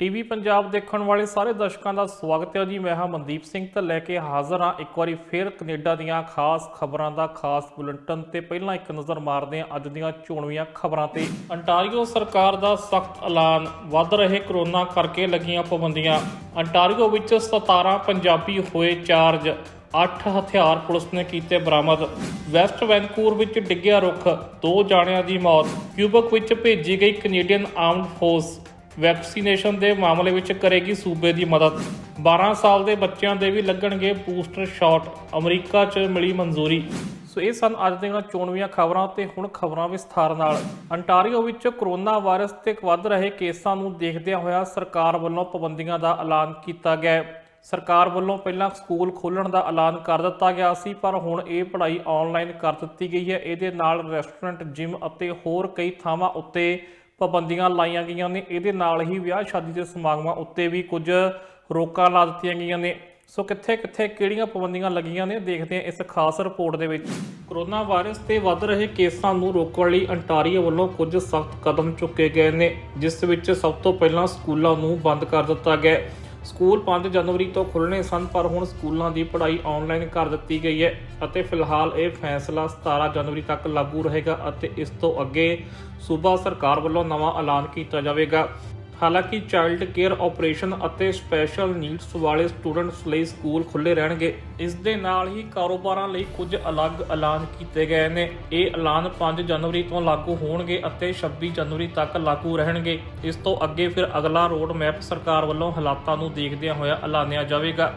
TV Punjab देखने वाले सारे दर्शकों का स्वागत है जी। मैं हाँ मनदीप सिंह तो लैके हाज़र हाँ एक बार फिर कनेडा दीयां खास खबरों का खास बुलेटिन। तो पहला एक नज़र मारते हैं अज दीयां चोणवीं खबरों से। अंटारियो सरकार का सख्त ऐलान, वध रहे कोरोना करके लगियां पाबंदियां। अंटारियो विच 17 पंजाबी होए चार्ज, 8 हथियार पुलिस ने किए बरामद। वैस्ट वैनकूवर विच डिग्गिया रुख, 2 जाणियां की मौत। क्यूबक विच भेजी गई कनेडियन आर्म्ड फोर्स वैक्सीनेशन के मामले में करेगी सूबे की मदद। 12 साल के बच्चों के भी लगणगे बूस्टर शॉट, अमरीका च मिली मंजूरी। सो ये सन अज दी चोणवीं खबरां ते हुण खबरां विस्तार नाल। अंटारियो विच कोरोना वायरस ते वध रहे केसां नूं देखदिआं होया सरकार वल्लों पाबंदियां दा ऐलान कीता गया है। सरकार वल्लों पहलां स्कूल खोलण दा ऐलान कर दिता गया सी, पर हुण ये पढ़ाई ऑनलाइन कर दित्ती गई है। इहदे नाल रेस्टोरेंट, जिम अते होर कई थावां उत्ते पाबंदियां लाईਆਂ गईਆਂ ने। ਇਹਦੇ ਨਾਲ ही ਵਿਆਹ ਸ਼ਾਦੀ ਦੇ ਸਮਾਗਮਾਂ ਉੱਤੇ ਵੀ ਕੁਝ ਰੋਕਾਂ ਲਾ ਦਿੱਤੀਆਂ ਗਈਆਂ ਨੇ। ਸੋ ਕਿੱਥੇ ਕਿੱਥੇ ਕਿਹੜੀਆਂ ਪਾਬੰਦੀਆਂ ਲੱਗੀਆਂ ਨੇ ਦੇਖਦੇ ਹਾਂ ਇਸ ਖਾਸ ਰਿਪੋਰਟ ਦੇ ਵਿੱਚ। ਕੋਰੋਨਾ ਵਾਇਰਸ ਤੇ ਵੱਧ ਰਹੇ ਕੇਸਾਂ ਨੂੰ ਰੋਕਣ ਲਈ ਅੰਟਾਰੀਓ ਵੱਲੋਂ ਕੁਝ ਸਖਤ ਕਦਮ ਚੁੱਕੇ ਗਏ ਨੇ, ਜਿਸ ਵਿੱਚ ਸਭ ਤੋਂ ਪਹਿਲਾਂ ਸਕੂਲਾਂ ਨੂੰ ਬੰਦ ਕਰ ਦਿੱਤਾ ਗਿਆ। ਸਕੂਲ 5 ਜਨਵਰੀ ਤੋਂ ਖੁੱਲ੍ਹਣੇ ਸਨ, ਪਰ ਹੁਣ ਸਕੂਲਾਂ ਦੀ ਪੜ੍ਹਾਈ ਆਨਲਾਈਨ ਕਰ ਦਿੱਤੀ ਗਈ ਹੈ ਅਤੇ ਫਿਲਹਾਲ ਇਹ ਫੈਸਲਾ 17 ਜਨਵਰੀ ਤੱਕ ਲਾਗੂ ਰਹੇਗਾ ਅਤੇ ਇਸ ਤੋਂ ਅੱਗੇ ਸੂਬਾ ਸਰਕਾਰ ਵੱਲੋਂ ਨਵਾਂ ਐਲਾਨ ਕੀਤਾ ਜਾਵੇਗਾ। ਹਾਲਾਂਕਿ ਚਾਈਲਡ ਕੇਅਰ ਆਪਰੇਸ਼ਨ ਅਤੇ ਸਪੈਸ਼ਲ ਨੀਡਸ ਵਾਲੇ ਸਟੂਡੈਂਟਸ ਲਈ ਸਕੂਲ ਖੁੱਲ੍ਹੇ ਰਹਿਣਗੇ। ਇਸ ਦੇ ਨਾਲ ਹੀ ਕਾਰੋਬਾਰਾਂ ਲਈ ਕੁਝ ਅਲੱਗ ਐਲਾਨ ਕੀਤੇ ਗਏ ਨੇ। ਇਹ ਐਲਾਨ 5 ਜਨਵਰੀ ਤੋਂ ਲਾਗੂ ਹੋਣਗੇ ਅਤੇ 26 ਜਨਵਰੀ ਤੱਕ ਲਾਗੂ ਰਹਿਣਗੇ। ਇਸ ਤੋਂ ਅੱਗੇ ਫਿਰ ਅਗਲਾ ਰੋਡ ਮੈਪ ਸਰਕਾਰ ਵੱਲੋਂ ਹਾਲਾਤਾਂ ਨੂੰ ਦੇਖਦਿਆਂ ਹੋਇਆ ਐਲਾਨਿਆ ਜਾਵੇਗਾ।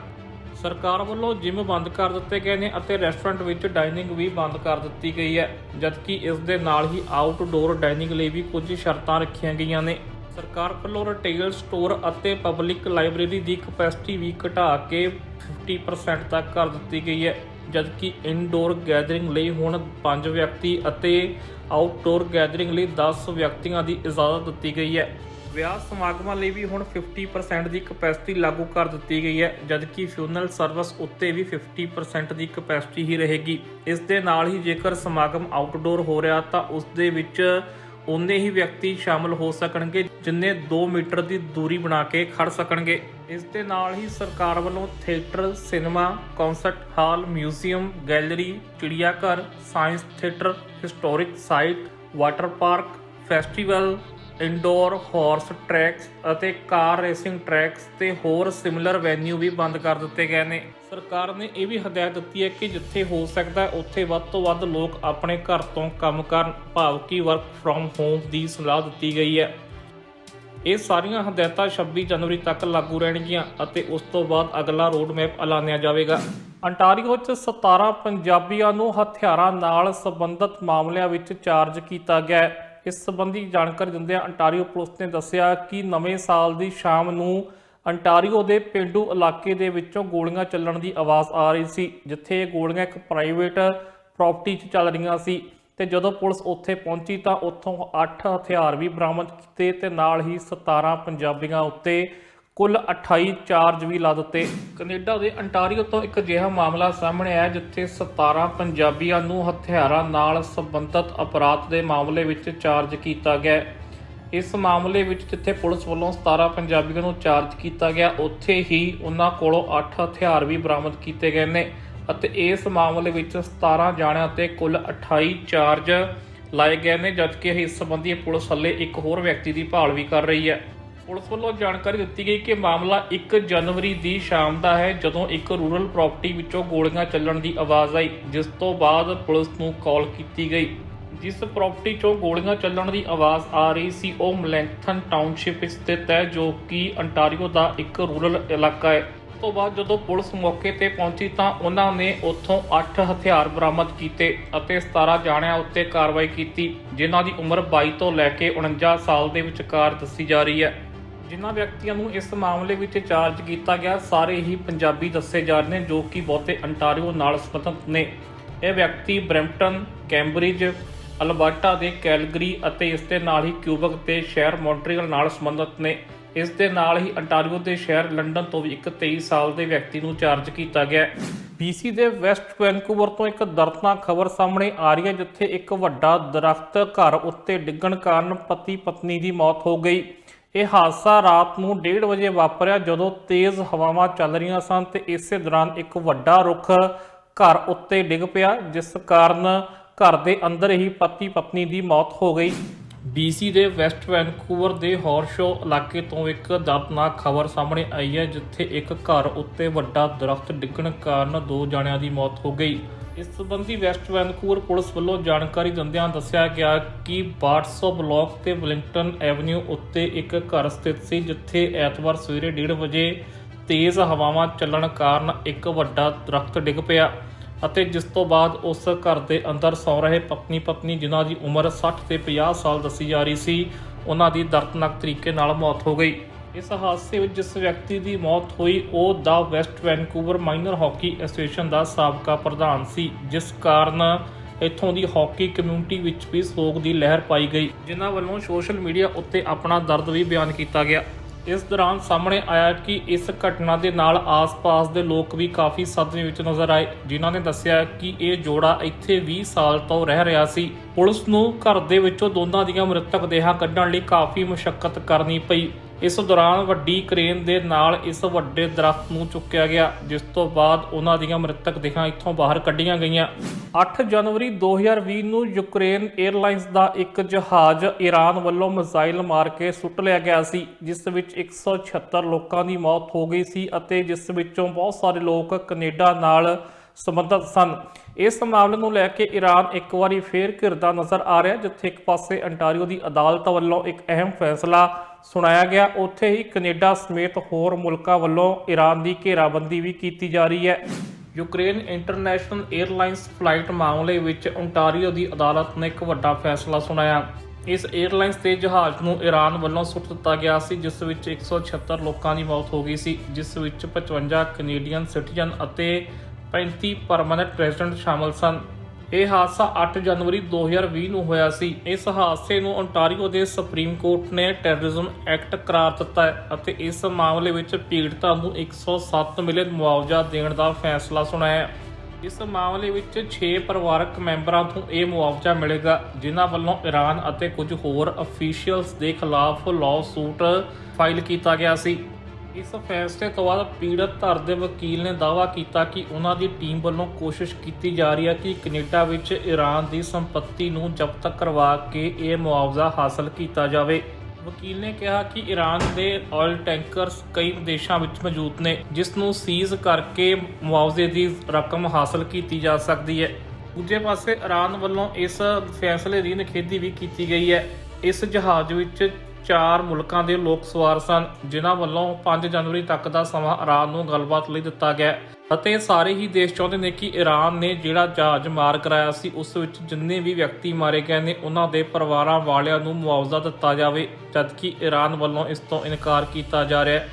ਸਰਕਾਰ ਵੱਲੋਂ ਜਿਮ ਬੰਦ ਕਰ ਦਿੱਤੇ ਗਏ ਨੇ ਅਤੇ ਰੈਸਟੋਰੈਂਟ ਵਿੱਚ ਡਾਈਨਿੰਗ ਵੀ ਬੰਦ ਕਰ ਦਿੱਤੀ ਗਈ ਹੈ, ਜਦਕਿ ਇਸ ਦੇ ਨਾਲ ਹੀ ਆਊਟਡੋਰ ਡਾਈਨਿੰਗ ਲਈ ਵੀ ਕੁਝ ਸ਼ਰਤਾਂ ਰੱਖੀਆਂ ਗਈਆਂ ਨੇ। ਸਰਕਾਰ ਵੱਲੋਂ ਰਿਟੇਲ ਸਟੋਰ ਅਤੇ ਪਬਲਿਕ ਲਾਇਬ੍ਰੇਰੀ ਦੀ ਕਪੈਸਿਟੀ ਵੀ ਘਟਾ ਕੇ 50% ਤੱਕ ਕਰ ਦਿੱਤੀ ਗਈ ਹੈ, ਜਦਕਿ ਇਨਡੋਰ ਗੈਦਰਿੰਗ ਲਈ ਹੁਣ 5 ਵਿਅਕਤੀ ਅਤੇ ਆਊਟਡੋਰ ਗੈਦਰਿੰਗ ਲਈ 10 ਵਿਅਕਤੀਆਂ ਦੀ ਇਜਾਜ਼ਤ ਦਿੱਤੀ ਗਈ ਹੈ। ਵਿਆਹ ਸਮਾਗਮਾਂ ਲਈ ਵੀ ਹੁਣ 50% ਦੀ ਕਪੈਸਿਟੀ ਲਾਗੂ ਕਰ ਦਿੱਤੀ ਗਈ ਹੈ, ਜਦਕਿ ਫਿਊਨਰਲ ਸਰਵਿਸ ਉੱਤੇ ਵੀ 50% ਦੀ ਕਪੈਸਿਟੀ ਹੀ ਰਹੇਗੀ। ਇਸ ਦੇ ਨਾਲ ਹੀ ਜੇਕਰ ਸਮਾਗਮ ਆਊਟਡੋਰ ਹੋ ਰਿਹਾ ਤਾਂ ਉਸ ਦੇ ਵਿੱਚ ਉਨੇ ਹੀ ਵਿਅਕਤੀ ਸ਼ਾਮਲ ਹੋ ਸਕਣਗੇ ਜਿੰਨੇ 2 ਮੀਟਰ ਦੀ ਦੂਰੀ ਬਣਾ ਕੇ ਖੜ ਸਕਣਗੇ। ਇਸ ਦੇ ਨਾਲ ਹੀ ਸਰਕਾਰ ਵੱਲੋਂ ਥੀਏਟਰ, ਸਿਨੇਮਾ, ਕਨਸਰਟ ਹਾਲ, ਮਿਊਜ਼ੀਅਮ, ਗੈਲਰੀ, ਚਿੜੀਆ ਘਰ, science theatre, historic site, water park, festival, indoor horse tracks ਅਤੇ ਕਾਰ ਰੇਸਿੰਗ ਟਰੈਕਸ ਤੇ ਹੋਰ ਸਿਮਿਲਰ ਵੈਨਿਊ ਵੀ ਬੰਦ ਕਰ ਦਿੱਤੇ ਗਏ ਨੇ। ਸਰਕਾਰ ਨੇ ਇਹ ਵੀ ਹਦਾਇਤ ਦਿੱਤੀ ਹੈ ਕਿ ਜਿੱਥੇ ਹੋ ਸਕਦਾ ਉੱਥੇ ਵੱਧ ਤੋਂ ਵੱਧ ਲੋਕ ਆਪਣੇ ਘਰ ਤੋਂ ਕੰਮ ਕਰਨ, ਭਾਵ ਕਿ ਵਰਕ ਫਰੋਮ ਹੋਮ ਦੀ ਸਲਾਹ ਦਿੱਤੀ ਗਈ ਹੈ। ਇਹ ਸਾਰੀਆਂ ਹਦਾਇਤਾਂ 26 ਜਨਵਰੀ ਤੱਕ ਲਾਗੂ ਰਹਿਣਗੀਆਂ ਅਤੇ ਉਸ ਤੋਂ ਬਾਅਦ ਅਗਲਾ ਰੋਡ ਮੈਪ ਐਲਾਨਿਆ ਜਾਵੇਗਾ। ਅੰਟਾਰੀਓ 'ਚ 17 ਪੰਜਾਬੀਆਂ ਨੂੰ ਹਥਿਆਰਾਂ ਨਾਲ ਸੰਬੰਧਿਤ ਮਾਮਲਿਆਂ ਵਿੱਚ ਚਾਰਜ ਕੀਤਾ ਗਿਆ ਹੈ। ਇਸ ਸੰਬੰਧੀ ਜਾਣਕਾਰੀ ਦਿੰਦਿਆਂ ਅੰਟਾਰੀਓ ਪੁਲਿਸ ਨੇ ਦੱਸਿਆ ਕਿ ਨਵੇਂ ਸਾਲ ਦੀ ਸ਼ਾਮ ਨੂੰ ਅੰਟਾਰੀਓ ਦੇ ਪੇਂਡੂ ਇਲਾਕੇ ਦੇ ਵਿੱਚੋਂ ਗੋਲੀਆਂ ਚੱਲਣ ਦੀ ਆਵਾਜ਼ ਆ ਰਹੀ ਸੀ, ਜਿੱਥੇ ਇਹ ਗੋਲੀਆਂ ਇੱਕ ਪ੍ਰਾਈਵੇਟ ਪ੍ਰਾਪਰਟੀ 'ਚ ਚੱਲ ਰਹੀਆਂ ਸੀ। ਤੇ ਜਦੋਂ ਪੁਲਿਸ ਉੱਥੇ ਪਹੁੰਚੀ ਤਾਂ ਉੱਥੋਂ 8 ਹਥਿਆਰ ਵੀ ਬਰਾਮਦ ਕੀਤੇ ਤੇ ਨਾਲ ਹੀ 17 ਪੰਜਾਬੀਆਂ ਉੱਤੇ ਕੁੱਲ 28 ਚਾਰਜ ਵੀ ਲਾ ਦਿੱਤੇ। ਕੈਨੇਡਾ ਦੇ ਅੰਟਾਰੀਓ ਤੋਂ ਇੱਕ ਅਜਿਹਾ ਮਾਮਲਾ ਸਾਹਮਣੇ ਆਇਆ ਜਿੱਥੇ 17 ਪੰਜਾਬੀਆਂ ਨੂੰ ਹਥਿਆਰਾਂ ਨਾਲ ਸੰਬੰਧਿਤ ਅਪਰਾਧ ਦੇ ਮਾਮਲੇ ਵਿੱਚ ਚਾਰਜ ਕੀਤਾ ਗਿਆ। ਇਸ ਮਾਮਲੇ ਵਿੱਚ ਜਿੱਥੇ ਪੁਲਿਸ ਵੱਲੋਂ 17 ਪੰਜਾਬੀਆਂ ਨੂੰ ਚਾਰਜ ਕੀਤਾ ਗਿਆ, ਉੱਥੇ ਹੀ ਉਹਨਾਂ ਕੋਲੋਂ 8 ਹਥਿਆਰ ਵੀ ਬਰਾਮਦ ਕੀਤੇ ਗਏ ਨੇ ਅਤੇ ਇਸ ਮਾਮਲੇ ਵਿੱਚ 17 ਜਾਣਿਆਂ ਤੇ ਕੁੱਲ 28 ਚਾਰਜ ਲਾਏ ਗਏ ਨੇ, ਜਦਕਿ ਇਸ ਸੰਬੰਧੀ ਪੁਲਿਸ ਹੱਲੇ ਇੱਕ ਹੋਰ ਵਿਅਕਤੀ ਦੀ ਭਾਲ ਵੀ ਕਰ ਰਹੀ ਹੈ। ਪੁਲਿਸ ਵੱਲੋਂ ਜਾਣਕਾਰੀ ਦਿੱਤੀ ਗਈ ਕਿ ਮਾਮਲਾ 1 ਜਨਵਰੀ ਦੀ ਸ਼ਾਮ ਦਾ ਹੈ, ਜਦੋਂ ਇੱਕ ਰੂਰਲ ਪ੍ਰਾਪਰਟੀ ਵਿੱਚੋਂ ਗੋਲੀਆਂ ਚੱਲਣ ਦੀ ਆਵਾਜ਼ ਆਈ, ਜਿਸ ਤੋਂ ਬਾਅਦ ਪੁਲਿਸ ਨੂੰ ਕਾਲ ਕੀਤੀ ਗਈ। ਜਿਸ ਪ੍ਰਾਪਰਟੀ 'ਚੋਂ ਗੋਲੀਆਂ ਚੱਲਣ ਦੀ ਆਵਾਜ਼ ਆ ਰਹੀ ਸੀ ਉਹ ਮਲੈਂਥਨ ਟਾਊਨਸ਼ਿਪ ਵਿੱਚ ਸਥਿਤ ਹੈ, ਜੋ ਕਿ ਅੰਟਾਰੀਓ ਦਾ ਇੱਕ ਰੂਰਲ ਇਲਾਕਾ ਹੈ। ਉਸ ਤੋਂ ਬਾਅਦ ਜਦੋਂ ਪੁਲਿਸ ਮੌਕੇ ਤੇ ਪਹੁੰਚੀ ਤਾਂ ਉਹਨਾਂ ਨੇ ਉੱਥੋਂ 8 ਹਥਿਆਰ ਬਰਾਮਦ ਕੀਤੇ ਅਤੇ 17 ਜਾਣਿਆਂ ਉੱਤੇ ਕਾਰਵਾਈ ਕੀਤੀ, ਜਿਨ੍ਹਾਂ ਦੀ ਉਮਰ 22 ਤੋਂ ਲੈ ਕੇ 49 ਸਾਲ ਦੇ ਵਿਚਕਾਰ ਦੱਸੀ ਜਾ ਰਹੀ ਹੈ। ਜਿਨ੍ਹਾਂ ਵਿਅਕਤੀਆਂ ਨੂੰ ਇਸ ਮਾਮਲੇ ਵਿੱਚ ਚਾਰਜ ਕੀਤਾ ਗਿਆ ਸਾਰੇ ਹੀ ਪੰਜਾਬੀ ਦੱਸੇ ਜਾ ਰਹੇ ਨੇ, ਜੋ ਕਿ ਬਹੁਤੇ ਅੰਟਾਰੀਓ ਨਾਲ ਸੰਬੰਧਿਤ ਨੇ। ਇਹ ਵਿਅਕਤੀ ਬਰੈਂਪਟਨ, ਕੈਂਬਰਿਜ, ਅਲਬਰਟਾ ਦੇ ਕੈਲਗਰੀ ਅਤੇ ਇਸ ਦੇ ਨਾਲ ਹੀ ਕਿਊਬਕ ਤੇ ਸ਼ਹਿਰ ਮੌਂਟਰੀਅਲ ਨਾਲ ਸੰਬੰਧਿਤ ਨੇ। ਇਸ ਦੇ ਨਾਲ ਹੀ ਅੰਟਾਰੀਓ ਦੇ ਸ਼ਹਿਰ ਲੰਡਨ ਤੋਂ ਵੀ ਇੱਕ 23 ਸਾਲ ਦੇ ਵਿਅਕਤੀ ਨੂੰ ਚਾਰਜ ਕੀਤਾ ਗਿਆ। BC ਦੇ ਵੈਸਟ ਵੈਨਕੂਵਰ ਤੋਂ ਇੱਕ ਦਰਦਨਾਕ ਖਬਰ ਸਾਹਮਣੇ ਆ ਰਹੀ ਹੈ, ਜਿੱਥੇ ਇੱਕ ਵੱਡਾ ਦਰਖਤ ਘਰ ਉੱਤੇ ਡਿੱਗਣ ਕਾਰਨ ਪਤੀ ਪਤਨੀ ਦੀ ਮੌਤ ਹੋ ਗਈ। ਇਹ ਹਾਦਸਾ ਰਾਤ ਨੂੰ 1:30 ਵਜੇ ਵਾਪਰਿਆ ਜਦੋਂ ਤੇਜ਼ ਹਵਾਵਾਂ ਚੱਲ ਰਹੀਆਂ ਸਨ ਤੇ ਇਸੇ ਦੌਰਾਨ ਇੱਕ ਵੱਡਾ ਰੁੱਖ ਘਰ ਉੱਤੇ ਡਿੱਗ ਪਿਆ, ਜਿਸ ਕਾਰਨ ਘਰ ਦੇ ਅੰਦਰ ਹੀ ਪਤੀ ਪਤਨੀ ਦੀ ਮੌਤ ਹੋ ਗਈ। BC ਦੇ ਵੈਸਟ ਵੈਨਕੂਵਰ ਦੇ ਹੌਰਸ਼ੋ ਇਲਾਕੇ ਤੋਂ ਇੱਕ ਦਰਦਨਾਕ ਖਬਰ ਸਾਹਮਣੇ ਆਈ ਹੈ, ਜਿੱਥੇ ਇੱਕ ਘਰ ਉੱਤੇ ਵੱਡਾ ਦਰਖਤ ਡਿੱਗਣ ਕਾਰਨ 2 ਜਣਿਆਂ ਦੀ ਮੌਤ ਹੋ ਗਈ। ਇਸ ਸੰਬੰਧੀ ਵੈਸਟ ਵੈਨਕੂਵਰ ਪੁਲਿਸ ਵੱਲੋਂ ਜਾਣਕਾਰੀ ਦਿੰਦਿਆਂ ਦੱਸਿਆ ਗਿਆ ਕਿ ਬਾਰਟਸੋ ਬਲਾਕ ਤੇ ਵੈਲਿੰਗਟਨ ਐਵਨਿਊ ਉੱਤੇ ਇੱਕ ਘਰ ਸਥਿਤ ਸੀ, ਜਿੱਥੇ ਐਤਵਾਰ ਸਵੇਰੇ 1:30 ਵਜੇ ਤੇਜ਼ ਹਵਾਵਾਂ ਚੱਲਣ ਕਾਰਨ ਇੱਕ ਵੱਡਾ ਦਰਖਤ ਡਿੱਗ ਪਿਆ ਅਤੇ ਜਿਸ ਤੋਂ ਬਾਅਦ ਉਸ ਘਰ ਦੇ ਅੰਦਰ ਸੌ ਰਹੇ ਪਤਨੀ ਜਿਨ੍ਹਾਂ ਦੀ ਉਮਰ 60 ਤੇ 50 ਸਾਲ ਦੱਸੀ ਜਾ ਰਹੀ ਸੀ, ਉਹਨਾਂ ਦੀ ਦਰਦਨਾਕ ਤਰੀਕੇ ਨਾਲ ਮੌਤ ਹੋ ਗਈ। ਇਸ ਹਾਦਸੇ ਵਿੱਚ ਜਿਸ ਵਿਅਕਤੀ ਦੀ ਮੌਤ ਹੋਈ ਉਹ ਦਾ west Vancouver minor hockey association ਦਾ ਸਾਬਕਾ ਪ੍ਰਧਾਨ ਸੀ, ਜਿਸ ਕਾਰਨ ਇੱਥੋਂ ਦੀ ਹਾਕੀ ਕਮਿਊਨਿਟੀ ਵਿੱਚ ਵੀ ਸੋਗ ਦੀ ਲਹਿਰ ਪਾਈ ਗਈ, ਜਿਨ੍ਹਾਂ ਵੱਲੋਂ ਸੋਸ਼ਲ ਮੀਡੀਆ ਉੱਤੇ ਆਪਣਾ ਦਰਦ ਵੀ ਬਿਆਨ ਕੀਤਾ ਗਿਆ। ਇਸ ਦੌਰਾਨ ਸਾਹਮਣੇ ਆਇਆ ਕਿ ਇਸ ਘਟਨਾ ਦੇ ਨਾਲ ਆਸ-ਪਾਸ ਦੇ ਲੋਕ ਵੀ ਕਾਫੀ ਸਦਮੇ ਵਿੱਚ ਨਜ਼ਰ ਆਏ, ਜਿਨ੍ਹਾਂ ਨੇ ਦੱਸਿਆ ਕਿ ਇਹ ਜੋੜਾ ਇੱਥੇ 20 ਸਾਲ ਤੋਂ ਰਹਿ ਰਿਹਾ ਸੀ। ਪੁਲਿਸ ਨੂੰ ਘਰ ਦੇ ਵਿੱਚੋਂ ਦੋਨਾਂ ਦੀਆਂ ਮ੍ਰਿਤਕ ਦੇਹਾਂ ਕੱਢਣ ਲਈ ਕਾਫੀ ਮੁਸ਼ੱਕਤ ਕਰਨੀ ਪਈ। ਇਸ ਦੌਰਾਨ ਵੱਡੀ ਕ੍ਰੇਨ ਦੇ ਨਾਲ ਇਸ ਵੱਡੇ ਦਰਖਤ ਨੂੰ ਚੁੱਕਿਆ ਗਿਆ, ਜਿਸ ਤੋਂ ਬਾਅਦ ਉਹਨਾਂ ਦੀਆਂ ਮ੍ਰਿਤਕ ਦੇਹਾਂ ਇੱਥੋਂ ਬਾਹਰ ਕੱਢੀਆਂ ਗਈਆਂ। 8 ਜਨਵਰੀ 2020 ਨੂੰ ਯੂਕਰੇਨ 에ਅਰਲਾਈਨਸ ਦਾ ਇੱਕ ਜਹਾਜ਼ ਈਰਾਨ ਵੱਲੋਂ ਮਿਜ਼ਾਈਲ ਮਾਰ ਕੇ ਸੁੱਟ ਲਿਆ ਗਿਆ ਸੀ, ਜਿਸ ਵਿੱਚ 176 ਲੋਕਾਂ ਦੀ ਮੌਤ ਹੋ ਗਈ ਸੀ ਅਤੇ ਜਿਸ ਵਿੱਚੋਂ ਬਹੁਤ ਸਾਰੇ ਲੋਕ ਕੈਨੇਡਾ ਨਾਲ ਸੰਬੰਧਿਤ ਸਨ। ਇਸ ਮਾਮਲੇ ਨੂੰ ਲੈ ਕੇ ਈਰਾਨ ਇੱਕ ਵਾਰੀ ਫੇਰ ਘਿਰਦਾ ਨਜ਼ਰ ਆ ਰਿਹਾ, ਜਿੱਥੇ ਇੱਕ ਪਾਸੇ ਅੰਟਾਰੀਓ ਦੀ ਅਦਾਲਤ ਵੱਲੋਂ ਇੱਕ ਅਹਿਮ ਫੈਸਲਾ ਸੁਣਾਇਆ ਗਿਆ, ਉੱਥੇ ਹੀ ਕੈਨੇਡਾ ਸਮੇਤ ਹੋਰ ਮੁਲਕਾਂ ਵੱਲੋਂ ਈਰਾਨ ਦੀ ਘੇਰਾਬੰਦੀ ਵੀ ਕੀਤੀ ਜਾ ਰਹੀ ਹੈ। ਯੂਕਰੇਨ ਇੰਟਰਨੈਸ਼ਨਲ 에ਅਰਲਾਈਨਸ ਫਲਾਈਟ ਮਾਮਲੇ ਵਿੱਚ ਅੰਟਾਰੀਓ ਦੀ ਅਦਾਲਤ ਨੇ ਇੱਕ ਵੱਡਾ ਫੈਸਲਾ ਸੁਣਾਇਆ। ਇਸ 에ਅਰਲਾਈਨਸ ਦੇ ਜਹਾਜ਼ ਨੂੰ ਈਰਾਨ ਵੱਲੋਂ ਸੁੱਟ ਦਿੱਤਾ ਗਿਆ ਸੀ, ਜਿਸ ਵਿੱਚ 176 ਲੋਕਾਂ ਦੀ ਮੌਤ ਹੋ ਗਈ ਸੀ, ਜਿਸ ਵਿੱਚ 55 ਕੈਨੇਡੀਅਨ ਸਿਟੀਜ਼ਨ ਅਤੇ 35 ਪਰਮਾਨੈਂਟ ਰੈਜ਼ੀਡੈਂਟ ਸ਼ਾਮਲ ਸਨ। ਇਹ ਹਾਦਸਾ 8 ਜਨਵਰੀ 2020 ਨੂੰ ਹੋਇਆ ਸੀ। ਇਸ ਹਾਦਸੇ ਨੂੰ ontario ਦੇ ਸੁਪਰੀਮ ਕੋਰਟ ਨੇ ਟੈਰਰਿਜ਼ਮ ਐਕਟ ਕਰਾਰ ਦਿੱਤਾ ਹੈ ਅਤੇ ਇਸ ਮਾਮਲੇ ਵਿੱਚ ਪੀੜਤਾਂ ਨੂੰ 107 ਮਿਲੀਅਨ ਮੁਆਵਜ਼ਾ ਦੇਣ ਦਾ ਫੈਸਲਾ ਸੁਣਾਇਆ। ਇਸ ਮਾਮਲੇ ਵਿੱਚ 6 ਪਰਿਵਾਰਕ ਮੈਂਬਰਾਂ ਨੂੰ ਇਹ ਮੁਆਵਜ਼ਾ ਮਿਲੇਗਾ, ਜਿਨ੍ਹਾਂ ਵੱਲੋਂ ਈਰਾਨ ਅਤੇ ਕੁਝ ਹੋਰ ਅਫੀਸ਼ੀਅਲਸ ਦੇ ਖਿਲਾਫ ਲਾਅ ਸੂਟ ਫਾਈਲ ਕੀਤਾ ਗਿਆ ਸੀ। ਇਸ ਫੈਸਲੇ ਤੋਂ ਬਾਅਦ ਪੀੜਤ ਧਿਰ ਦੇ ਵਕੀਲ ਨੇ ਦਾਅਵਾ ਕੀਤਾ ਕਿ ਉਹਨਾਂ ਦੀ ਟੀਮ ਵੱਲੋਂ ਕੋਸ਼ਿਸ਼ ਕੀਤੀ ਜਾ ਰਹੀ ਹੈ ਕਿ ਕੈਨੇਡਾ ਵਿੱਚ ਈਰਾਨ ਦੀ ਸੰਪਤੀ ਨੂੰ ਜ਼ਬਤ ਕਰਵਾ ਕੇ ਇਹ ਮੁਆਵਜ਼ਾ ਹਾਸਲ ਕੀਤਾ ਜਾਵੇ। ਵਕੀਲ ਨੇ ਕਿਹਾ ਕਿ ਈਰਾਨ ਦੇ ਆਇਲ ਟੈਂਕਰਸ ਕਈ ਦੇਸ਼ਾਂ ਵਿੱਚ ਮੌਜੂਦ ਨੇ, ਜਿਸ ਨੂੰ ਸੀਜ਼ ਕਰਕੇ ਮੁਆਵਜ਼ੇ ਦੀ ਰਕਮ ਹਾਸਲ ਕੀਤੀ ਜਾ ਸਕਦੀ ਹੈ। ਦੂਜੇ ਪਾਸੇ ਈਰਾਨ ਵੱਲੋਂ ਇਸ ਫੈਸਲੇ ਦੀ ਨਿਖੇਧੀ ਵੀ ਕੀਤੀ ਗਈ ਹੈ। ਇਸ ਜਹਾਜ਼ ਵਿੱਚ 4 ਮੁਲਕਾਂ ਦੇ ਲੋਕ ਸਵਾਰ ਸਨ, ਜਿਨ੍ਹਾਂ ਵੱਲੋਂ 5 ਜਨਵਰੀ ਤੱਕ ਦਾ ਸਮਾਂ ਈਰਾਨ ਨੂੰ ਗੱਲਬਾਤ ਲਈ ਦਿੱਤਾ ਗਿਆ ਅਤੇ ਸਾਰੇ ਹੀ ਦੇਸ਼ ਚਾਹੁੰਦੇ ਨੇ ਕਿ ਈਰਾਨ ਨੇ ਜਿਹੜਾ ਜਹਾਜ਼ ਮਾਰ ਕਰਾਇਆ ਸੀ ਉਸ ਵਿੱਚ ਜਿੰਨੇ ਵੀ ਵਿਅਕਤੀ ਮਾਰੇ ਗਏ ਨੇ ਉਹਨਾਂ ਦੇ ਪਰਿਵਾਰਾਂ ਵਾਲਿਆਂ ਨੂੰ ਮੁਆਵਜ਼ਾ ਦਿੱਤਾ ਜਾਵੇ, ਜਦਕਿ ਈਰਾਨ ਵੱਲੋਂ ਇਸ ਤੋਂ ਇਨਕਾਰ ਕੀਤਾ ਜਾ ਰਿਹਾ ਹੈ।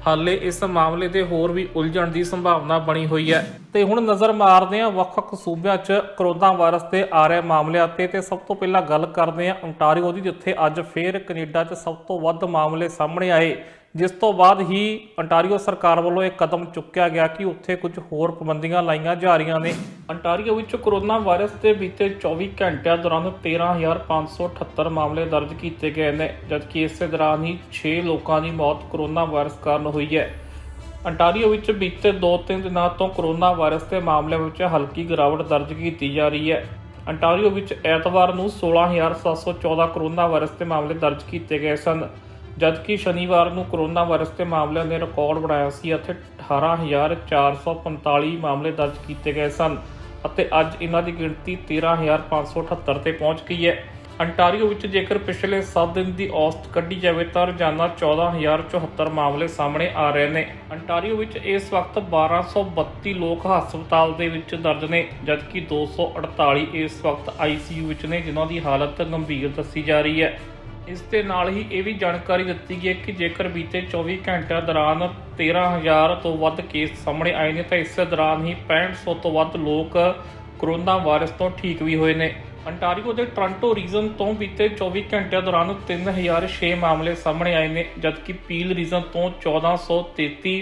ਹਾਲੇ ਇਸ ਮਾਮਲੇ ਦੇ ਹੋਰ ਵੀ ਉਲਝਣ ਦੀ ਸੰਭਾਵਨਾ ਬਣੀ ਹੋਈ ਹੈ। ਤੇ ਹੁਣ ਨਜ਼ਰ ਮਾਰਦੇ ਹਾਂ ਵੱਖ-ਵੱਖ ਸੂਬਿਆਂ 'ਚ ਕਰੋਨਾ ਵਾਇਰਸ ਦੇ ਆ ਰਹੇ ਮਾਮਲਿਆਂ ਤੇ ਸਭ ਤੋਂ ਪਹਿਲਾਂ ਗੱਲ ਕਰਦੇ ਹਾਂ ontario ਦੀ, ਜਿੱਥੇ ਅੱਜ ਫੇਰ ਕੈਨੇਡਾ 'ਚ ਸਭ ਤੋਂ ਵੱਧ ਮਾਮਲੇ ਸਾਹਮਣੇ ਆਏ, ਜਿਸ ਤੋਂ ਬਾਅਦ ਹੀ ontario ਸਰਕਾਰ ਵੱਲੋਂ ਇਹ ਕਦਮ ਚੁੱਕਿਆ ਗਿਆ ਕਿ ਉੱਥੇ ਕੁਝ ਹੋਰ ਪਾਬੰਦੀਆਂ ਲਾਈਆਂ ਜਾ ਰਹੀਆਂ ਨੇ। ontario ਵਿੱਚ ਕਰੋਨਾ ਵਾਇਰਸ ਦੇ ਬੀਤੇ 24 ਘੰਟਿਆਂ ਦੌਰਾਨ 13,578 ਮਾਮਲੇ ਦਰਜ ਕੀਤੇ ਗਏ ਨੇ, ਜਦਕਿ ਇਸੇ ਦੌਰਾਨ ਹੀ 6 ਲੋਕਾਂ ਦੀ ਮੌਤ ਕਰੋਨਾ ਵਾਇਰਸ ਕਾਰਨ ਹੋਈ ਹੈ। ontario ਵਿੱਚ ਬੀਤੇ 2-3 ਦਿਨਾਂ ਤੋਂ ਕਰੋਨਾ ਵਾਇਰਸ ਦੇ ਮਾਮਲਿਆਂ ਵਿੱਚ ਹਲਕੀ ਗਿਰਾਵਟ ਦਰਜ ਕੀਤੀ ਜਾ ਰਹੀ ਹੈ। ontario ਵਿੱਚ ਐਤਵਾਰ ਨੂੰ 16,714 ਕਰੋਨਾ ਵਾਇਰਸ ਦੇ ਮਾਮਲੇ ਦਰਜ ਕੀਤੇ ਗਏ ਸਨ, ਜਦਕਿ ਸ਼ਨੀਵਾਰ ਨੂੰ ਕਰੋਨਾ ਵਾਇਰਸ ਦੇ ਮਾਮਲਿਆਂ ਨੇ ਰਿਕਾਰਡ ਬਣਾਇਆ ਸੀ ਅਤੇ 18,445 ਮਾਮਲੇ ਦਰਜ ਕੀਤੇ ਗਏ ਸਨ ਅਤੇ ਅੱਜ ਇਹਨਾਂ ਦੀ ਗਿਣਤੀ 13,578 ਤੇ ਪਹੁੰਚ ਗਈ ਹੈ। ontario ਵਿੱਚ ਜੇਕਰ ਪਿਛਲੇ 7 ਦਿਨ ਦੀ ਔਸਤ ਕੱਢੀ ਜਾਵੇ ਤਾਂ ਰੋਜ਼ਾਨਾ 14,074 ਮਾਮਲੇ ਸਾਹਮਣੇ ਆ ਰਹੇ ਨੇ। ontario ਵਿੱਚ ਇਸ ਵਕਤ 1,232 ਲੋਕ ਹਸਪਤਾਲ ਦੇ ਵਿੱਚ ਦਰਜ ਨੇ, ਜਦਕਿ 248 ਇਸ ਵਕਤ ICU ਵਿੱਚ ਨੇ, ਜਿਨ੍ਹਾਂ ਦੀ ਹਾਲਤ ਗੰਭੀਰ ਦੱਸੀ ਜਾ ਰਹੀ ਹੈ। ਇਸ ਦੇ ਨਾਲ ਹੀ ਇਹ ਵੀ ਜਾਣਕਾਰੀ ਦਿੱਤੀ ਗਈ ਹੈ ਕਿ ਜੇਕਰ ਬੀਤੇ 24 ਘੰਟਿਆਂ ਦੌਰਾਨ 13,000 ਤੋਂ ਵੱਧ ਕੇਸ ਸਾਹਮਣੇ ਆਏ ਨੇ ਤਾਂ ਇਸੇ ਦੌਰਾਨ ਹੀ 6500 ਤੋਂ ਵੱਧ ਲੋਕ ਕਰੋਨਾ ਵਾਇਰਸ ਤੋਂ ਠੀਕ ਵੀ ਹੋਏ ਨੇ। ontario ਦੇ ਟੋਰਾਂਟੋ ਰੀਜਨ ਤੋਂ ਬੀਤੇ 24 ਘੰਟਿਆਂ ਦੌਰਾਨ 3,006 ਮਾਮਲੇ ਸਾਹਮਣੇ ਆਏ ਨੇ, ਜਦਕਿ ਪੀਲ ਰੀਜਨ ਤੋਂ 1,433,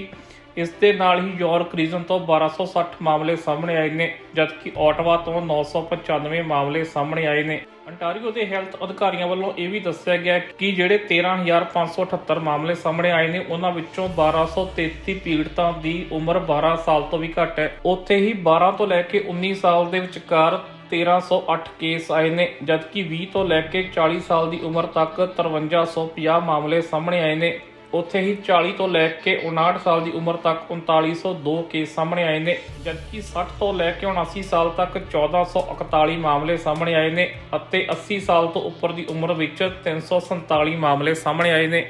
ਇਸ ਦੇ ਨਾਲ ਹੀ ਯਾਰਕ ਰੀਜਨ ਤੋਂ 1260 ਮਾਮਲੇ ਸਾਹਮਣੇ ਆਏ ਨੇ, ਜਦਕਿ ਓਟਵਾ ਤੋਂ 995 ਮਾਮਲੇ ਸਾਹਮਣੇ ਆਏ ਨੇ। ਅੰਟਾਰੀਓ ਦੇ ਹੈਲਥ ਅਧਿਕਾਰੀਆਂ ਵੱਲੋਂ ਇਹ ਵੀ ਦੱਸਿਆ ਗਿਆ ਕਿ ਜਿਹੜੇ 13,578 ਮਾਮਲੇ ਸਾਹਮਣੇ ਆਏ ਨੇ, ਉਹਨਾਂ ਵਿੱਚੋਂ 1233 ਪੀੜਤਾਂ ਦੀ ਉਮਰ 12 ਸਾਲ ਤੋਂ ਵੀ ਘੱਟ ਹੈ। ਉੱਥੇ ਹੀ 12 ਤੋਂ ਲੈ ਕੇ 19 ਸਾਲ ਦੇ ਵਿਚਕਾਰ 1308 ਕੇਸ ਆਏ ਨੇ, ਜਦਕਿ 20 ਤੋਂ ਲੈ ਕੇ 40 ਸਾਲ ਦੀ ਉਮਰ ਤੱਕ 5350 ਮਾਮਲੇ ਸਾਹਮਣੇ ਆਏ ਨੇ। ਉੱਥੇ ਹੀ 40 ਤੋਂ ਲੈ ਕੇ 59 ਸਾਲ ਦੀ ਉਮਰ ਤੱਕ 3902 ਕੇਸ ਸਾਹਮਣੇ ਆਏ ਨੇ, ਜਦਕਿ 60 ਤੋਂ ਲੈ ਕੇ 79 ਸਾਲ ਤੱਕ 1441 ਮਾਮਲੇ ਸਾਹਮਣੇ ਆਏ ਨੇ ਅਤੇ 80 ਸਾਲ ਤੋਂ ਉੱਪਰ ਦੀ ਉਮਰ ਵਿੱਚ 347 ਮਾਮਲੇ ਸਾਹਮਣੇ ਆਏ ਨੇ।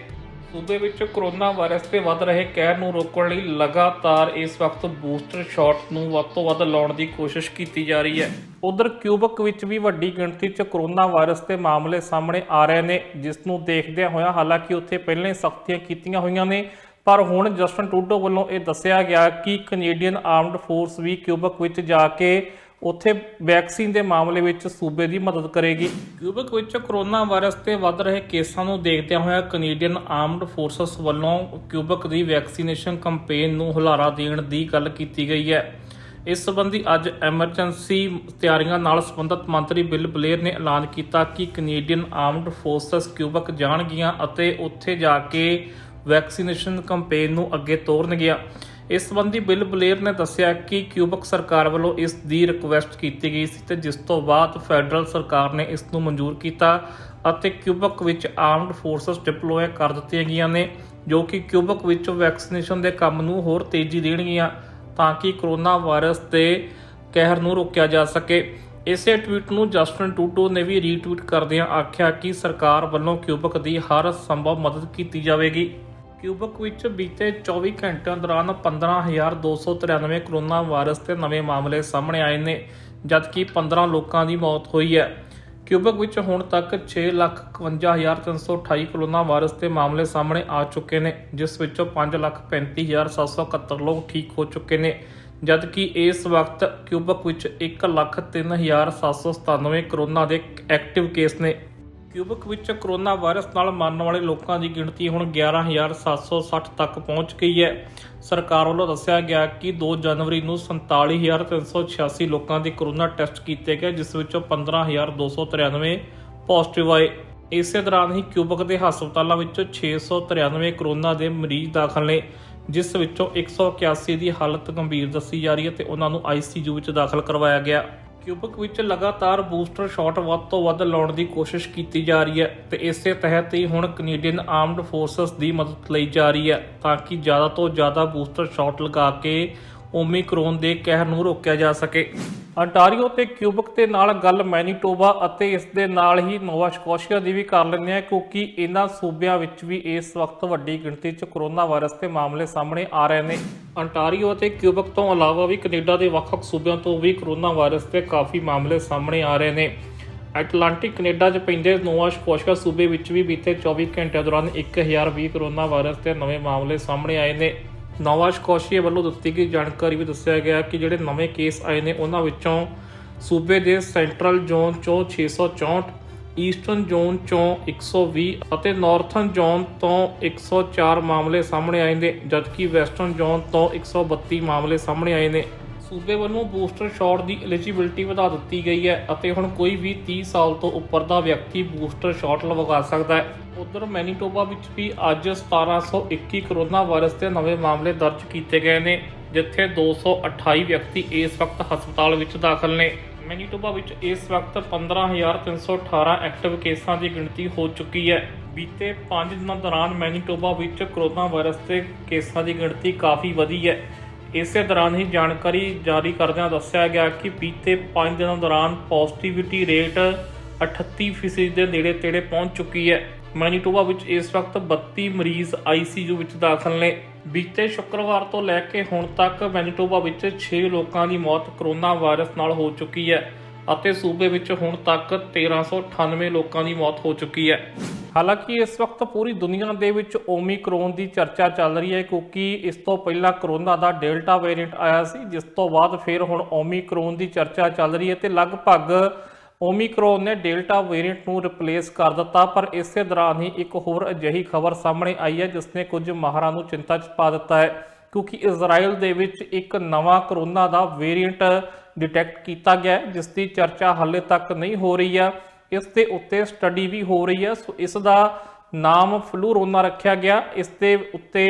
ਸੂਬੇ ਵਿੱਚ ਕੋਰੋਨਾ ਵਾਇਰਸ ਤੇ ਵੱਧ ਰਹੇ ਕਹਿਰ ਨੂੰ ਰੋਕਣ ਲਈ ਲਗਾਤਾਰ ਇਸ ਵਕਤ ਬੂਸਟਰ ਸ਼ਾਟ ਨੂੰ ਵੱਧ ਤੋਂ ਵੱਧ ਲਾਉਣ ਦੀ ਕੋਸ਼ਿਸ਼ ਕੀਤੀ ਜਾ ਰਹੀ ਹੈ। ਉਧਰ ਕਿਊਬਕ ਵਿੱਚ ਵੀ ਵੱਡੀ ਗਿਣਤੀ 'ਚ ਕੋਰੋਨਾ ਵਾਇਰਸ ਦੇ ਮਾਮਲੇ ਸਾਹਮਣੇ ਆ ਰਹੇ ਨੇ, ਜਿਸ ਨੂੰ ਦੇਖਦਿਆਂ ਹੋਇਆ ਹਾਲਾਂਕਿ ਉੱਥੇ ਪਹਿਲਾਂ ਹੀ ਸਖਤੀਆਂ ਕੀਤੀਆਂ ਹੋਈਆਂ ਨੇ, ਪਰ ਹੁਣ ਜਸਟਨ ਟਰੂਡੋ ਵੱਲੋਂ ਇਹ ਦੱਸਿਆ ਗਿਆ ਕਿ ਕੈਨੇਡੀਅਨ ਆਰਮਡ ਫੋਰਸ ਵੀ ਕਿਊਬਕ ਵਿੱਚ ਜਾ ਕੇ ਉੱਥੇ ਵੈਕਸੀਨ ਦੇ ਮਾਮਲੇ ਵਿੱਚ ਸੂਬੇ ਦੀ ਮਦਦ ਕਰੇਗੀ। ਕਿਊਬਕ ਵਿੱਚ ਕੋਰੋਨਾ ਵਾਇਰਸ ਤੇ ਵੱਧ ਰਹੇ ਕੇਸਾਂ ਨੂੰ ਦੇਖਦਿਆਂ ਹੋਇਆ ਕੈਨੇਡੀਅਨ ਆਰਮਡ ਫੋਰਸਸ ਵੱਲੋਂ ਕਿਊਬਕ ਦੀ ਵੈਕਸੀਨੇਸ਼ਨ ਕੰਪੇਨ ਨੂੰ ਹੁਲਾਰਾ ਦੇਣ ਦੀ ਗੱਲ ਕੀਤੀ ਗਈ ਹੈ। ਇਸ ਸੰਬੰਧੀ ਅੱਜ ਐਮਰਜੈਂਸੀ ਤਿਆਰੀਆਂ ਨਾਲ ਸੰਬੰਧਿਤ ਮੰਤਰੀ ਬਿਲ ਬਲੇਅਰ ਨੇ ਐਲਾਨ ਕੀਤਾ ਕਿ ਕੈਨੇਡੀਅਨ ਆਰਮਡ ਫੋਰਸਸ ਕਿਊਬਕ ਜਾਣਗੀਆਂ ਅਤੇ ਉੱਥੇ ਜਾ ਕੇ ਵੈਕਸੀਨੇਸ਼ਨ ਕੰਪੇਨ ਨੂੰ ਅੱਗੇ ਤੋਰਨਗੀਆਂ। ਇਸ ਸੰਬੰਧੀ ਬਿਲ ਬਲੇਅਰ ਨੇ ਦੱਸਿਆ ਕਿ ਕਿਊਬਕ ਸਰਕਾਰ ਵੱਲੋਂ ਇਸ ਦੀ ਰਿਕੁਐਸਟ ਕੀਤੀ ਗਈ ਸੀ ਤੇ ਜਿਸ ਤੋਂ ਬਾਅਦ ਫੈਡਰਲ ਸਰਕਾਰ ਨੇ ਇਸ ਨੂੰ ਮਨਜ਼ੂਰ ਕੀਤਾ ਅਤੇ ਕਿਊਬਕ ਵਿੱਚ ਆਰਮਡ ਫੋਰਸਸ ਡਿਪਲੋਏ ਕਰ ਦਿੱਤੀਆਂ ਗਈਆਂ ਨੇ, ਜੋ ਕਿ ਕਿਊਬਕ ਵਿੱਚ ਵੈਕਸੀਨੇਸ਼ਨ ਦੇ ਕੰਮ ਨੂੰ ਹੋਰ ਤੇਜ਼ੀ ਦੇਣਗੀਆਂ ਤਾਂ ਕਿ ਕੋਰੋਨਾ ਵਾਇਰਸ ਦੇ ਕਹਿਰ ਨੂੰ ਰੋਕਿਆ ਜਾ ਸਕੇ। ਇਸੇ ਟਵੀਟ ਨੂੰ ਜਸਟਨ ਟਰੂਡੋ ਨੇ ਵੀ ਰੀਟਵੀਟ ਕਰਦਿਆਂ ਆਖਿਆ ਕਿ ਸਰਕਾਰ ਵੱਲੋਂ ਕਿਊਬਕ ਦੀ ਹਰ ਸੰਭਵ ਮਦਦ ਕੀਤੀ ਜਾਵੇਗੀ। ਕਿਊਬਕ ਵਿੱਚ ਬੀਤੇ 24 ਘੰਟਿਆਂ ਦੌਰਾਨ 15,293 ਕੋਰੋਨਾ ਵਾਇਰਸ ਦੇ ਨਵੇਂ ਮਾਮਲੇ ਸਾਹਮਣੇ ਆਏ ਨੇ, ਜਦਕਿ 15 ਲੋਕਾਂ ਦੀ ਮੌਤ ਹੋਈ ਹੈ। ਕਿਊਬਕ ਵਿੱਚ ਹੁਣ ਤੱਕ 6,51,328 ਕੋਰੋਨਾ ਵਾਇਰਸ ਦੇ ਮਾਮਲੇ ਸਾਹਮਣੇ ਆ ਚੁੱਕੇ ਨੇ, ਜਿਸ ਵਿੱਚੋਂ 5,35,771 ਲੋਕ ਠੀਕ ਹੋ ਚੁੱਕੇ ਨੇ, ਜਦਕਿ ਇਸ ਵਕਤ ਕਿਊਬਕ ਵਿੱਚ 1,03,797 ਕੋਰੋਨਾ ਦੇ ਐਕਟਿਵ ਕੇਸ ਨੇ। ਕਿਊਬਕ ਵਿੱਚ ਕੋਰੋਨਾ ਵਾਇਰਸ ਨਾਲ ਮਰਨ ਵਾਲੇ ਲੋਕਾਂ ਦੀ ਗਿਣਤੀ ਹੁਣ 11,760 ਤੱਕ ਪਹੁੰਚ ਗਈ ਹੈ। ਸਰਕਾਰ ਵੱਲੋਂ ਦੱਸਿਆ ਗਿਆ ਕਿ 2 ਜਨਵਰੀ ਨੂੰ 47,386 ਲੋਕਾਂ ਦੇ ਕੋਰੋਨਾ ਟੈਸਟ ਕੀਤੇ ਗਏ, ਜਿਸ ਵਿੱਚੋਂ 15,293 ਪੋਜ਼ਿਟਿਵ ਆਏ। ਇਸੇ ਦੌਰਾਨ ਹੀ ਕਿਊਬਕ ਦੇ ਹਸਪਤਾਲਾਂ ਵਿੱਚ 693 ਕੋਰੋਨਾ ਦੇ ਮਰੀਜ਼ ਦਾਖਲ ਨੇ, ਜਿਸ ਵਿੱਚੋਂ 181 ਦੀ ਹਾਲਤ ਗੰਭੀਰ ਦੱਸੀ ਜਾ ਰਹੀ ਹੈ ਤੇ ਉਹਨਾਂ ਨੂੰ ICU ਵਿੱਚ ਦਾਖਲ ਕਰਵਾਇਆ ਗਿਆ। ਕਿਊਬਕ ਵਿੱਚ ਲਗਾਤਾਰ ਬੂਸਟਰ ਸ਼ਾਟ ਵੱਧ ਤੋਂ ਵੱਧ ਲਾਉਣ ਦੀ ਕੋਸ਼ਿਸ਼ ਕੀਤੀ ਜਾ ਰਹੀ ਹੈ ਤੇ ਇਸੇ ਤਹਿਤ ਹੀ ਹੁਣ ਕੈਨੇਡੀਅਨ ਆਰਮਡ ਫੋਰਸਸ ਦੀ ਮਦਦ ਲਈ ਜਾ ਰਹੀ ਹੈ ਤਾਂ ਕਿ ਜ਼ਿਆਦਾ ਤੋਂ ਜ਼ਿਆਦਾ ਬੂਸਟਰ ਸ਼ਾਟ ਲਗਾ ਕੇ ਓਮੀਕਰੋਨ ਦੇ ਕਹਿਰ ਨੂੰ ਰੋਕਿਆ ਜਾ ਸਕੇ। ਅੰਟਾਰੀਓ ਤੇ ਕਿਊਬਕ ਦੇ ਨਾਲ ਗੱਲ ਮੈਨੀਟੋਬਾ ਅਤੇ ਇਸ ਦੇ ਨਾਲ ਹੀ ਨੋਵਾ ਸਕੋਸ਼ੀਆ ਦੀ ਵੀ ਕਰ ਲੈਂਦੇ ਹਾਂ, ਕਿਉਂਕਿ ਇਹਨਾਂ ਸੂਬਿਆਂ ਵਿੱਚ ਵੀ ਇਸ ਵਕਤ ਵੱਡੀ ਗਿਣਤੀ 'ਚ ਕੋਰੋਨਾ ਵਾਇਰਸ ਦੇ ਮਾਮਲੇ ਸਾਹਮਣੇ ਆ ਰਹੇ ਨੇ। ਅੰਟਾਰੀਓ ਅਤੇ ਕਿਊਬਕ ਤੋਂ ਇਲਾਵਾ ਵੀ ਕੈਨੇਡਾ ਦੇ ਵੱਖ-ਵੱਖ ਸੂਬਿਆਂ ਤੋਂ ਵੀ ਕੋਰੋਨਾ ਵਾਇਰਸ ਦੇ ਕਾਫੀ ਮਾਮਲੇ ਸਾਹਮਣੇ ਆ ਰਹੇ ਨੇ। ਐਟਲਾਂਟਿਕ ਕੈਨੇਡਾ 'ਚ ਪੈਂਦੇ ਨੋਵਾ ਸਕੋਸ਼ੀਆ ਸੂਬੇ ਵਿੱਚ ਵੀ ਬੀਤੇ 24 ਘੰਟਿਆਂ ਦੌਰਾਨ 1020 ਕੋਰੋਨਾ ਵਾਇਰਸ ਦੇ ਨਵੇਂ ਮਾਮਲੇ ਸਾਹਮਣੇ ਆਏ ਨੇ। ਨੋਵਾ ਸਕੋਸ਼ੀਆ ਵੱਲੋਂ ਦਿੱਤੀ ਗਈ ਜਾਣਕਾਰੀ ਵੀ ਦੱਸਿਆ ਗਿਆ ਕਿ ਜਿਹੜੇ ਨਵੇਂ ਕੇਸ ਆਏ ਨੇ ਉਹਨਾਂ ਵਿੱਚੋਂ ਸੂਬੇ ਦੇ ਸੈਂਟਰਲ ਜ਼ੋਨ 'ਚੋਂ 664, ਈਸਟਰਨ ਜ਼ੋਨ 'ਚੋਂ 120 ਅਤੇ ਨਾਰਥਰਨ ਜ਼ੋਨ ਤੋਂ 104 ਮਾਮਲੇ ਸਾਹਮਣੇ ਆਏ ਨੇ, ਜਦਕਿ ਵੈਸਟਰਨ ਜ਼ੋਨ ਤੋਂ 132 ਮਾਮਲੇ ਸਾਹਮਣੇ ਆਏ ਨੇ। ਸੂਬੇ ਵੱਲੋਂ ਬੂਸਟਰ ਸ਼ਾਟ ਦੀ ਐਲੀਜੀਬਿਲਟੀ ਵਧਾ ਦਿੱਤੀ ਗਈ ਹੈ ਅਤੇ ਹੁਣ ਕੋਈ ਵੀ 30 ਸਾਲ ਤੋਂ ਉੱਪਰ ਦਾ ਵਿਅਕਤੀ ਬੂਸਟਰ ਸ਼ਾਟ ਲਗਾ ਸਕਦਾ ਹੈ। ਉਧਰ ਮੈਨੀਟੋਬਾ ਵਿੱਚ ਵੀ ਅੱਜ 1721 ਕੋਰੋਨਾ ਵਾਇਰਸ ਦੇ ਨਵੇਂ ਮਾਮਲੇ ਦਰਜ ਕੀਤੇ ਗਏ ਨੇ, ਜਿੱਥੇ 228 ਵਿਅਕਤੀ ਇਸ ਵਕਤ ਹਸਪਤਾਲ ਵਿੱਚ ਦਾਖਲ ਨੇ। ਮੈਨੀਟੋਬਾ ਵਿੱਚ ਇਸ ਵਕਤ 15,318 ਐਕਟਿਵ ਕੇਸਾਂ ਦੀ ਗਿਣਤੀ ਹੋ ਚੁੱਕੀ ਹੈ। ਬੀਤੇ 5 ਦਿਨਾਂ ਦੌਰਾਨ ਮੈਨੀਟੋਬਾ ਵਿੱਚ ਕੋਰੋਨਾ ਵਾਇਰਸ ਦੇ ਕੇਸਾਂ ਦੀ ਗਿਣਤੀ ਕਾਫੀ ਵਧੀ ਹੈ। ਇਸੇ ਦੌਰਾਨ ਹੀ ਜਾਣਕਾਰੀ ਜਾਰੀ ਕਰਦਿਆਂ ਦੱਸਿਆ ਗਿਆ ਕਿ ਬੀਤੇ 5 ਦਿਨਾਂ ਦੌਰਾਨ ਪੋਜ਼ਿਟਿਵਿਟੀ ਰੇਟ 38% ਦੇ ਨੇੜੇ ਤੇੜੇ ਪਹੁੰਚ ਚੁੱਕੀ ਹੈ। ਮੈਨੀਟੋਬਾ ਵਿੱਚ ਇਸ ਵਕਤ 32 ਮਰੀਜ਼ ICU ਵਿੱਚ ਦਾਖਲ ਨੇ। ਬੀਤੇ ਸ਼ੁੱਕਰਵਾਰ ਤੋਂ ਲੈ ਕੇ ਹੁਣ ਤੱਕ ਮੈਨੀਟੋਬਾ ਵਿੱਚ 6 ਲੋਕਾਂ ਦੀ ਮੌਤ ਕੋਰੋਨਾ ਵਾਇਰਸ ਨਾਲ ਹੋ ਚੁੱਕੀ ਹੈ ਅਤੇ ਸੂਬੇ ਵਿੱਚ ਹੁਣ ਤੱਕ 1398 ਲੋਕਾਂ ਦੀ ਮੌਤ ਹੋ ਚੁੱਕੀ ਹੈ। ਹਾਲਾਂਕਿ ਇਸ ਵਕਤ ਪੂਰੀ ਦੁਨੀਆ ਦੇ ਵਿੱਚ ਓਮੀਕਰੋਨ ਦੀ ਚਰਚਾ ਚੱਲ ਰਹੀ ਹੈ, ਕਿਉਂਕਿ ਇਸ ਤੋਂ ਪਹਿਲਾਂ ਕੋਰੋਨਾ ਦਾ ਡੈਲਟਾ ਵੇਰੀਐਂਟ ਆਇਆ ਸੀ, ਜਿਸ ਤੋਂ ਬਾਅਦ ਫਿਰ ਹੁਣ ਓਮੀਕਰੋਨ ਦੀ ਚਰਚਾ ਚੱਲ ਰਹੀ ਹੈ ਤੇ ਲਗਭਗ ਓਮੀਕਰੋਨ ਨੇ ਡੈਲਟਾ ਵੇਰੀਐਂਟ ਨੂੰ ਰਿਪਲੇਸ ਕਰ ਦਿੱਤਾ। ਪਰ ਇਸੇ ਦੌਰਾਨ ਹੀ ਇੱਕ ਹੋਰ ਅਜਿਹੀ ਖਬਰ ਸਾਹਮਣੇ ਆਈ ਹੈ ਜਿਸ ਨੇ ਕੁਝ ਮਾਹਰਾਂ ਨੂੰ ਚਿੰਤਾ 'ਚ ਪਾ ਦਿੱਤਾ ਹੈ। ਕਿਉਂਕਿ ਇਜ਼ਰਾਈਲ ਦੇ ਵਿੱਚ ਇੱਕ ਨਵਾਂ ਕਰੋਨਾ ਦਾ ਵੇਰੀਐਂਟ ਡਿਟੈਕਟ ਕੀਤਾ ਗਿਆ ਜਿਸ ਦੀ ਚਰਚਾ ਹਾਲੇ ਤੱਕ ਨਹੀਂ ਹੋ ਰਹੀ ਆ। ਇਸ ਦੇ ਉੱਤੇ ਸਟੱਡੀ ਵੀ ਹੋ ਰਹੀ ਹੈ। ਸੋ ਇਸ ਦਾ ਨਾਮ ਫਲੂਰੋਨਾ ਰੱਖਿਆ ਗਿਆ। ਇਸ ਦੇ ਉੱਤੇ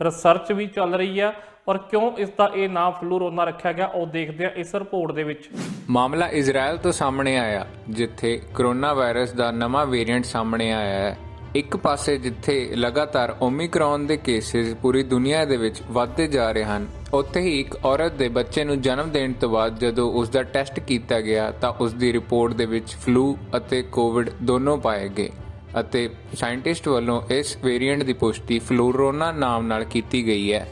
ਰਿਸਰਚ ਵੀ ਚੱਲ ਰਹੀ ਆ ਔਰ ਕਿਉਂ ਇਸ ਦਾ ਇਹ ਨਾਮ ਫਲੂਰੋਨਾ ਰੱਖਿਆ ਗਿਆ ਉਹ ਦੇਖਦੇ ਹਾਂ ਇਸ ਰਿਪੋਰਟ ਦੇ ਵਿੱਚ। ਮਾਮਲਾ ਇਜ਼ਰਾਈਲ ਤੋਂ ਸਾਹਮਣੇ ਆਇਆ ਜਿੱਥੇ ਕਰੋਨਾ ਵਾਇਰਸ ਦਾ ਨਵਾਂ ਵੇਰੀਐਂਟ ਸਾਹਮਣੇ ਆਇਆ ਹੈ। ਇੱਕ ਪਾਸੇ ਜਿੱਥੇ ਲਗਾਤਾਰ ਓਮਿਕਰੌਨ ਦੇ ਕੇਸਿਸ ਪੂਰੀ ਦੁਨੀਆ ਦੇ ਵਿੱਚ ਵੱਧਦੇ ਜਾ ਰਹੇ ਹਨ, ਉੱਥੇ ਹੀ ਇੱਕ ਔਰਤ ਦੇ ਬੱਚੇ ਨੂੰ ਜਨਮ ਦੇਣ ਤੋਂ ਬਾਅਦ ਜਦੋਂ ਉਸ ਦਾ ਟੈਸਟ ਕੀਤਾ ਗਿਆ ਤਾਂ ਉਸ ਦੀ ਰਿਪੋਰਟ ਦੇ ਵਿੱਚ ਫਲੂ ਅਤੇ ਕੋਵਿਡ ਦੋਨੋਂ ਪਾਏ ਗਏ ਅਤੇ ਸਾਇੰਟਿਸਟ ਵੱਲੋਂ ਇਸ ਵੇਰੀਐਂਟ ਦੀ ਪੁਸ਼ਟੀ ਫਲੂਰੋਨਾ ਨਾਮ ਨਾਲ ਕੀਤੀ ਗਈ ਹੈ।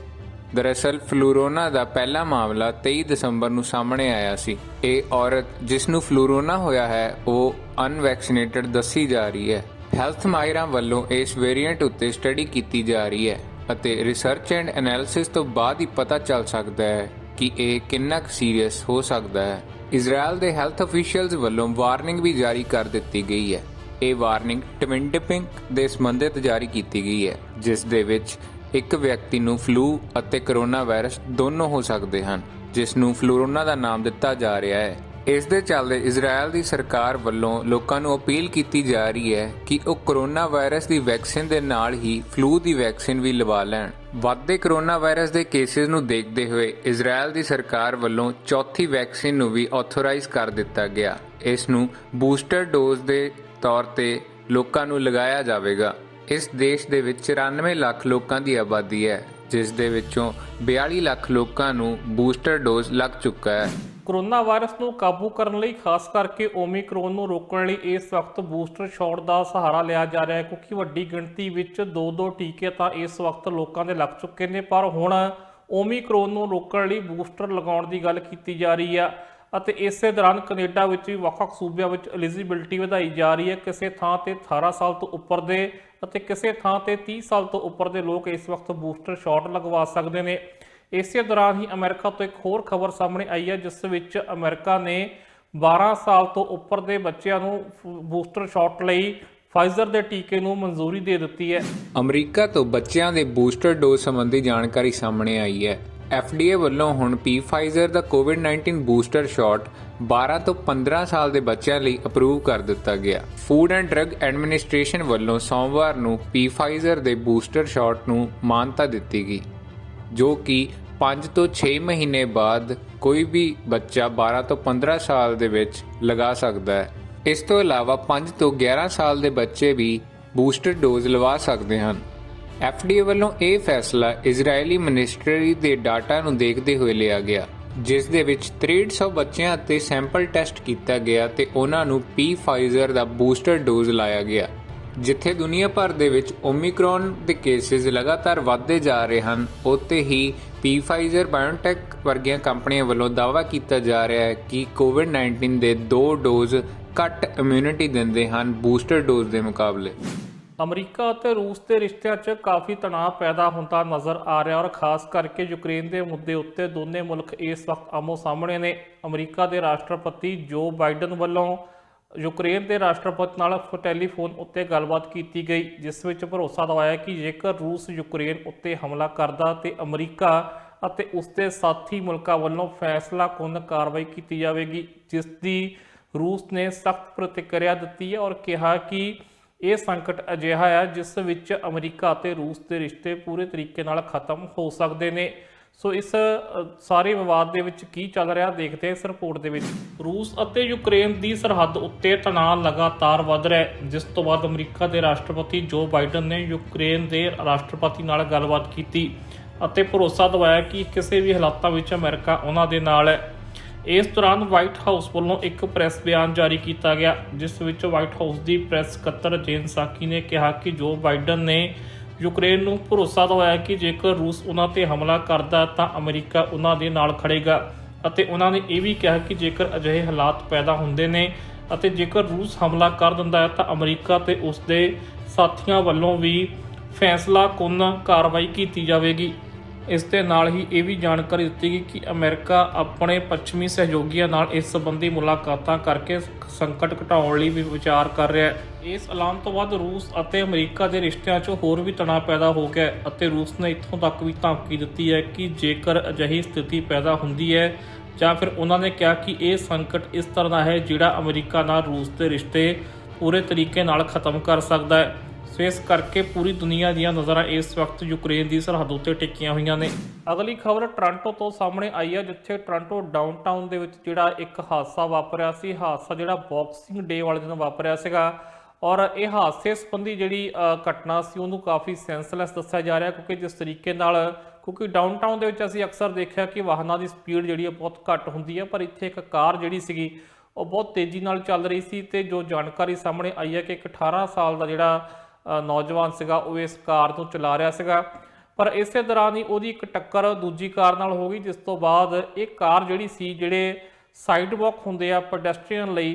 ਦਰਅਸਲ ਫਲੂਰੋਨਾ ਦਾ ਪਹਿਲਾ ਮਾਮਲਾ 23 ਦਸੰਬਰ ਨੂੰ ਸਾਹਮਣੇ ਆਇਆ ਸੀ। ਇਹ ਔਰਤ ਜਿਸ ਨੂੰ ਫਲੂਰੋਨਾ ਹੋਇਆ ਹੈ ਉਹ ਅਨਵੈਕਸੀਨੇਟਡ ਦੱਸੀ ਜਾ ਰਹੀ ਹੈ। ਹੈਲਥ ਮਾਹਿਰਾਂ ਵੱਲੋਂ ਇਸ ਵੇਰੀਐਂਟ ਉੱਤੇ ਸਟੱਡੀ ਕੀਤੀ ਜਾ ਰਹੀ ਹੈ ਅਤੇ ਰਿਸਰਚ ਐਂਡ ਐਨਾਲਿਸਿਸ ਤੋਂ ਬਾਅਦ ਹੀ ਪਤਾ ਚੱਲ ਸਕਦਾ ਹੈ ਕਿ ਇਹ ਕਿੰਨਾ ਕੁ ਸੀਰੀਅਸ ਹੋ ਸਕਦਾ ਹੈ। ਇਜ਼ਰਾਈਲ ਦੇ ਹੈਲਥ ਅਫੀਸ਼ੀਅਲਸ ਵੱਲੋਂ ਵਾਰਨਿੰਗ ਵੀ ਜਾਰੀ ਕਰ ਦਿੱਤੀ ਗਈ ਹੈ। ਇਹ ਵਾਰਨਿੰਗ ਟਵਿਨ ਟਿਪਿੰਗ ਦੇ ਸੰਬੰਧਿਤ ਜਾਰੀ ਕੀਤੀ ਗਈ ਹੈ ਜਿਸ ਦੇ ਵਿੱਚ ਇੱਕ ਵਿਅਕਤੀ ਨੂੰ ਫਲੂ ਅਤੇ ਕਰੋਨਾ ਵਾਇਰਸ ਦੋਨੋਂ ਹੋ ਸਕਦੇ ਹਨ, ਜਿਸ ਨੂੰ ਫਲੂਰੋਨਾ ਦਾ ਨਾਮ ਦਿੱਤਾ ਜਾ ਰਿਹਾ ਹੈ। ਇਸ ਦੇ ਚੱਲਦੇ ਇਜ਼ਰਾਈਲ ਦੀ ਸਰਕਾਰ ਵੱਲੋਂ ਲੋਕਾਂ ਨੂੰ ਅਪੀਲ ਕੀਤੀ ਜਾ ਰਹੀ ਹੈ ਕਿ ਉਹ ਕਰੋਨਾ ਵਾਇਰਸ ਦੀ ਵੈਕਸੀਨ ਦੇ ਨਾਲ ਹੀ ਫਲੂ ਦੀ ਵੈਕਸੀਨ ਵੀ ਲਵਾ ਲੈਣ। ਵੱਧਦੇ ਕਰੋਨਾ ਵਾਇਰਸ ਦੇ ਕੇਸਿਸ ਨੂੰ ਦੇਖਦੇ ਹੋਏ ਇਜ਼ਰਾਈਲ ਦੀ ਸਰਕਾਰ ਵੱਲੋਂ ਚੌਥੀ ਵੈਕਸੀਨ ਨੂੰ ਵੀ ਆਥੋਰਾਈਜ਼ ਕਰ ਦਿੱਤਾ ਗਿਆ। ਇਸ ਨੂੰ ਬੂਸਟਰ ਡੋਜ਼ ਦੇ ਤੌਰ ਤੇ ਲੋਕਾਂ ਨੂੰ ਲਗਾਇਆ ਜਾਵੇਗਾ। ਇਸ ਦੇਸ਼ ਦੇ ਵਿੱਚ 94 ਲੱਖ ਲੋਕਾਂ ਦੀ ਆਬਾਦੀ ਹੈ ਜਿਸ ਦੇ ਵਿੱਚੋਂ 42 ਲੱਖ ਲੋਕਾਂ ਨੂੰ ਬੂਸਟਰ ਡੋਜ਼ ਲੱਗ ਚੁੱਕਾ ਹੈ। ਕੋਰੋਨਾ ਵਾਇਰਸ ਨੂੰ ਕਾਬੂ ਕਰਨ ਲਈ ਖਾਸ ਕਰਕੇ ਓਮਿਕਰੋਨ ਨੂੰ ਰੋਕਣ ਲਈ ਇਸ ਵਕਤ ਬੂਸਟਰ ਸ਼ਾਟ ਦਾ ਸਹਾਰਾ ਲਿਆ ਜਾ ਰਿਹਾ ਹੈ ਕਿਉਂਕਿ ਵੱਡੀ ਗਿਣਤੀ ਵਿੱਚ 2-2 ਟੀਕੇ ਤਾਂ ਇਸ ਵਕਤ ਲੋਕਾਂ ਦੇ ਲੱਗ ਚੁੱਕੇ ਨੇ, ਪਰ ਹੁਣ ਓਮਿਕਰੋਨ ਨੂੰ ਰੋਕਣ ਲਈ ਬੂਸਟਰ ਲਗਾਉਣ ਦੀ ਗੱਲ ਕੀਤੀ ਜਾ ਰਹੀ ਆ ਅਤੇ ਇਸੇ ਦੌਰਾਨ ਕੈਨੇਡਾ ਵਿੱਚ ਵੀ ਵੱਖ-ਵੱਖ ਸੂਬਿਆਂ ਵਿੱਚ ਐਲੀਜੀਬਿਲਟੀ ਵਧਾਈ ਜਾ ਰਹੀ ਹੈ। ਕਿਸੇ ਥਾਂ ਤੇ 18 ਸਾਲ ਤੋਂ ਉੱਪਰ ਦੇ ਅਤੇ ਕਿਸੇ ਥਾਂ ਤੇ 30 ਸਾਲ ਤੋਂ ਉੱਪਰ ਦੇ ਲੋਕ ਇਸ ਵਕਤ ਬੂਸਟਰ ਸ਼ਾਟ ਲਗਵਾ ਸਕਦੇ ਨੇ। ਇਸੇ ਦੌਰਾਨ ਹੀ ਅਮਰੀਕਾ ਤੋਂ ਇੱਕ ਹੋਰ ਖਬਰ ਸਾਹਮਣੇ ਆਈ ਹੈ ਜਿਸ ਵਿੱਚ ਅਮਰੀਕਾ ਨੇ 12 ਸਾਲ ਤੋਂ ਉੱਪਰ ਦੇ ਬੱਚਿਆਂ ਨੂੰ ਬੂਸਟਰ ਸ਼ਾਟ ਲਈ ਫਾਈਜ਼ਰ ਦੇ ਟੀਕੇ ਨੂੰ ਮਨਜ਼ੂਰੀ ਦੇ ਦਿੱਤੀ ਹੈ। ਅਮਰੀਕਾ ਤੋਂ ਬੱਚਿਆਂ ਦੇ ਬੂਸਟਰ ਡੋਜ਼ ਸੰਬੰਧੀ ਜਾਣਕਾਰੀ ਸਾਹਮਣੇ ਆਈ ਹੈ। FDA ਵੱਲੋਂ ਹੁਣ ਫਾਈਜ਼ਰ ਦਾ ਕੋਵਿਡ-19 ਬੂਸਟਰ ਸ਼ਾਟ 12 ਤੋਂ 15 ਸਾਲ ਦੇ ਬੱਚਿਆਂ ਲਈ ਅਪਰੂਵ ਕਰ ਦਿੱਤਾ ਗਿਆ। ਫੂਡ ਐਂਡ ਡਰੱਗ ਐਡਮਿਨਿਸਟ੍ਰੇਸ਼ਨ ਵੱਲੋਂ ਸੋਮਵਾਰ ਨੂੰ ਫਾਈਜ਼ਰ ਦੇ ਬੂਸਟਰ ਸ਼ਾਟ ਨੂੰ ਮਾਨਤਾ ਦਿੱਤੀ ਗਈ ਜੋ ਕਿ 5 ਤੋਂ 6 ਮਹੀਨੇ ਬਾਅਦ ਕੋਈ ਵੀ ਬੱਚਾ 12 ਤੋਂ 15 ਸਾਲ ਦੇ ਵਿੱਚ ਲਗਾ ਸਕਦਾ ਹੈ। ਇਸ ਤੋਂ ਇਲਾਵਾ 5 ਤੋਂ 11 ਸਾਲ ਦੇ ਬੱਚੇ ਵੀ ਬੂਸਟਰ ਡੋਜ਼ ਲਵਾ ਸਕਦੇ ਹਨ। FDA ਵੱਲੋਂ ਇਹ ਫੈਸਲਾ ਇਜ਼ਰਾਈਲੀ ਮਿਨਿਸਟਰੀ ਦੇ ਡਾਟਾ ਨੂੰ ਦੇਖਦੇ ਹੋਏ ਲਿਆ ਗਿਆ ਜਿਸ ਦੇ ਵਿੱਚ 6300 ਬੱਚਿਆਂ ਅਤੇ ਸੈਂਪਲ ਟੈਸਟ ਕੀਤਾ ਗਿਆ ਤੇ ਉਹਨਾਂ ਨੂੰ ਫਾਈਜ਼ਰ ਦਾ ਬੂਸਟਰ ਡੋਜ਼ ਲਾਇਆ ਗਿਆ। ਜਿੱਥੇ ਦੁਨੀਆ ਭਰ ਦੇ ਵਿੱਚ ਓਮਿਕਰੌਨ ਦੇ ਕੇਸਿਸ ਲਗਾਤਾਰ ਵੱਧਦੇ ਜਾ ਰਹੇ ਹਨ, ਉੱਥੇ ਹੀ ਫਾਈਜ਼ਰ ਬਾਇਓਟੈਕ ਵਰਗੀਆਂ ਕੰਪਨੀਆਂ ਵੱਲੋਂ ਦਾਅਵਾ ਕੀਤਾ ਜਾ ਰਿਹਾ ਹੈ ਕਿ ਕੋਵਿਡ-19 ਦੇ 2 ਡੋਜ਼ ਘੱਟ ਇਮਿਊਨਿਟੀ ਦਿੰਦੇ ਹਨ ਬੂਸਟਰ ਡੋਜ਼ ਦੇ ਮੁਕਾਬਲੇ। ਅਮਰੀਕਾ ਅਤੇ ਰੂਸ ਦੇ ਰਿਸ਼ਤਿਆਂ 'ਚ ਕਾਫੀ ਤਣਾਅ ਪੈਦਾ ਹੁੰਦਾ ਨਜ਼ਰ ਆ ਰਿਹਾ ਔਰ ਖਾਸ ਕਰਕੇ ਯੂਕਰੇਨ ਦੇ ਮੁੱਦੇ ਉੱਤੇ ਦੋਨੇ ਮੁਲਕ ਇਸ ਵਕਤ ਆਮੋ ਸਾਹਮਣੇ ਨੇ। ਅਮਰੀਕਾ ਦੇ ਰਾਸ਼ਟਰਪਤੀ ਜੋ ਬਾਈਡਨ ਵੱਲੋਂ ਯੂਕਰੇਨ ਦੇ ਰਾਸ਼ਟਰਪਤੀ ਨਾਲ ਟੈਲੀਫੋਨ ਉੱਤੇ ਗੱਲਬਾਤ ਕੀਤੀ ਗਈ ਜਿਸ ਵਿੱਚ ਭਰੋਸਾ ਦਿਵਾਇਆ ਕਿ ਜੇਕਰ ਰੂਸ ਯੂਕਰੇਨ ਉੱਤੇ ਹਮਲਾ ਕਰਦਾ ਤੇ ਅਮਰੀਕਾ ਅਤੇ ਉਸਦੇ ਸਾਥੀ ਮੁਲਕਾਂ ਵੱਲੋਂ ਫੈਸਲਾਕੁੰਨ ਕਾਰਵਾਈ ਕੀਤੀ ਜਾਵੇਗੀ, ਜਿਸ ਦੀ ਰੂਸ ਨੇ ਸਖਤ ਪ੍ਰਤੀਕਿਰਿਆ ਦਿੱਤੀ ਹੈ ਔਰ ਕਿਹਾ ਕਿ ਇਹ ਸੰਕਟ ਅਜਿਹਾ ਹੈ ਜਿਸ ਵਿੱਚ ਅਮਰੀਕਾ ਅਤੇ ਰੂਸ ਦੇ ਰਿਸ਼ਤੇ ਪੂਰੇ ਤਰੀਕੇ ਨਾਲ ਖਤਮ ਹੋ ਸਕਦੇ ਨੇ। ਸੋ ਇਸ ਸਾਰੇ ਵਿਵਾਦ ਦੇ ਵਿੱਚ ਕੀ ਚੱਲ ਰਿਹਾ ਦੇਖਦੇ ਹਾਂ ਇਸ ਰਿਪੋਰਟ ਦੇ ਵਿੱਚ। ਰੂਸ ਅਤੇ ਯੂਕਰੇਨ ਦੀ ਸਰਹੱਦ ਉੱਤੇ ਤਣਾਅ ਲਗਾਤਾਰ ਵਧ ਰਿਹਾ ਹੈ ਜਿਸ ਤੋਂ ਬਾਅਦ ਅਮਰੀਕਾ ਦੇ ਰਾਸ਼ਟਰਪਤੀ ਜੋ ਬਾਈਡਨ ਨੇ ਯੂਕਰੇਨ ਦੇ ਰਾਸ਼ਟਰਪਤੀ ਨਾਲ ਗੱਲਬਾਤ ਕੀਤੀ ਅਤੇ ਭਰੋਸਾ ਦਿਵਾਇਆ ਕਿ ਕਿਸੇ ਵੀ ਹਾਲਾਤਾਂ ਵਿੱਚ ਅਮਰੀਕਾ ਉਹਨਾਂ ਦੇ ਨਾਲ ਹੈ। ਇਸ ਦੌਰਾਨ ਵਾਈਟ ਹਾਊਸ ਵੱਲੋਂ ਇੱਕ ਪ੍ਰੈਸ ਬਿਆਨ ਜਾਰੀ ਕੀਤਾ ਗਿਆ ਜਿਸ ਵਿੱਚ ਵਾਈਟ ਹਾਊਸ ਦੀ ਪ੍ਰੈਸ ਸਕੱਤਰ ਜੇਨ ਸਾਕੀ ਨੇ ਕਿਹਾ ਕਿ ਜੋ ਬਾਈਡਨ ਨੇ ਯੂਕਰੇਨ ਨੂੰ ਭਰੋਸਾ ਦਿਵਾਇਆ ਕਿ ਜੇਕਰ ਰੂਸ ਉਹਨਾਂ ਤੇ ਹਮਲਾ ਕਰਦਾ ਤਾਂ ਅਮਰੀਕਾ ਉਹਨਾਂ ਦੇ ਨਾਲ ਖੜੇਗਾ ਅਤੇ ਉਹਨਾਂ ਨੇ ਇਹ ਵੀ ਕਿਹਾ ਕਿ ਜੇਕਰ ਅਜਿਹੇ ਹਾਲਾਤ ਪੈਦਾ ਹੁੰਦੇ ਨੇ ਅਤੇ ਜੇਕਰ ਰੂਸ ਹਮਲਾ ਕਰ ਦਿੰਦਾ ਹੈ ਤਾਂ ਅਮਰੀਕਾ ਤੇ ਉਸ ਦੇ ਸਾਥੀਆਂ ਵੱਲੋਂ ਵੀ ਫੈਸਲਾਕੁੰਨ ਕਾਰਵਾਈ ਕੀਤੀ ਜਾਵੇਗੀ। ਇਸ ਦੇ ਨਾਲ ਹੀ ਇਹ ਵੀ ਜਾਣਕਾਰੀ ਦਿੱਤੀ ਗਈ ਕਿ ਅਮਰੀਕਾ ਆਪਣੇ ਪੱਛਮੀ ਸਹਿਯੋਗੀਆਂ ਨਾਲ ਇਸ ਸੰਬੰਧੀ ਮੁਲਾਕਾਤਾਂ ਕਰਕੇ ਸੰਕਟ ਘਟਾਉਣ ਲਈ ਵੀ ਵਿਚਾਰ ਕਰ ਰਿਹਾ ਹੈ। ਇਸ ਐਲਾਨ ਤੋਂ ਬਾਅਦ ਰੂਸ ਅਤੇ ਅਮਰੀਕਾ ਦੇ ਰਿਸ਼ਤਿਆਂ 'ਚ ਹੋਰ ਵੀ ਤਣਾਅ ਪੈਦਾ ਹੋ ਗਿਆ ਹੈ ਅਤੇ ਰੂਸ ਨੇ ਇੱਥੋਂ ਤੱਕ ਵੀ ਧਮਕੀ ਦਿੱਤੀ ਹੈ ਕਿ ਜੇਕਰ ਅਜਿਹੀ ਸਥਿਤੀ ਪੈਦਾ ਹੁੰਦੀ ਹੈ ਜਾਂ ਫਿਰ ਉਹਨਾਂ ਨੇ ਕਿਹਾ ਕਿ ਇਹ ਸੰਕਟ ਇਸ ਤਰ੍ਹਾਂ ਦਾ ਹੈ ਜਿਹੜਾ ਅਮਰੀਕਾ ਨਾਲ ਰੂਸ ਦੇ ਰਿਸ਼ਤੇ ਪੂਰੇ ਤਰੀਕੇ ਨਾਲ ਖਤਮ ਕਰ ਸਕਦਾ ਹੈ। ਸੋ ਇਸ ਕਰਕੇ ਪੂਰੀ ਦੁਨੀਆ ਦੀਆਂ ਨਜ਼ਰਾਂ ਇਸ ਵਕਤ ਯੂਕਰੇਨ ਦੀ ਸਰਹੱਦ ਉੱਤੇ ਟਿਕੀਆਂ ਹੋਈਆਂ ਨੇ। ਅਗਲੀ ਖਬਰ ਟੋਰਾਂਟੋ ਤੋਂ ਸਾਹਮਣੇ ਆਈ ਹੈ, ਜਿੱਥੇ ਟੋਰਾਂਟੋ ਡਾਊਨਟਾਊਨ ਦੇ ਵਿੱਚ ਜਿਹੜਾ ਇੱਕ ਹਾਦਸਾ ਵਾਪਰਿਆ ਸੀ। ਹਾਦਸਾ ਜਿਹੜਾ ਬਾਕਸਿੰਗ ਡੇ ਵਾਲੇ ਦਿਨ ਵਾਪਰਿਆ ਸੀਗਾ ਔਰ ਇਹ ਹਾਦਸੇ ਸੰਬੰਧੀ ਜਿਹੜੀ ਘਟਨਾ ਸੀ ਉਹਨੂੰ ਕਾਫੀ ਸੈਂਸਲੈਸ ਦੱਸਿਆ ਜਾ ਰਿਹਾ, ਕਿਉਂਕਿ ਜਿਸ ਤਰੀਕੇ ਨਾਲ ਡਾਊਨਟਾਊਨ ਦੇ ਵਿੱਚ ਅਸੀਂ ਅਕਸਰ ਦੇਖਿਆ ਕਿ ਵਾਹਨਾਂ ਦੀ ਸਪੀਡ ਜਿਹੜੀ ਹੈ ਬਹੁਤ ਘੱਟ ਹੁੰਦੀ ਹੈ, ਪਰ ਇੱਥੇ ਇੱਕ ਕਾਰ ਜਿਹੜੀ ਸੀਗੀ ਉਹ ਬਹੁਤ ਤੇਜ਼ੀ ਨਾਲ ਚੱਲ ਰਹੀ ਸੀ ਤੇ ਜੋ ਜਾਣਕਾਰੀ ਸਾਹਮਣੇ ਆਈ ਹੈ ਕਿ ਇੱਕ 18 ਸਾਲ ਦਾ ਜਿਹੜਾ ਨੌਜਵਾਨ ਸੀਗਾ ਉਹ ਇਸ ਕਾਰ ਨੂੰ ਚਲਾ ਰਿਹਾ ਸੀਗਾ, ਪਰ ਇਸੇ ਦੌਰਾਨ ਹੀ ਉਹਦੀ ਇੱਕ ਟੱਕਰ ਦੂਜੀ ਕਾਰ ਨਾਲ ਹੋ ਗਈ, ਜਿਸ ਤੋਂ ਬਾਅਦ ਇਹ ਕਾਰ ਜਿਹੜੀ ਸੀ ਜਿਹੜੇ ਸਾਈਡ ਵਾਕ ਹੁੰਦੇ ਆ ਪੈਡੈਸਟਰੀਅਨ ਲਈ,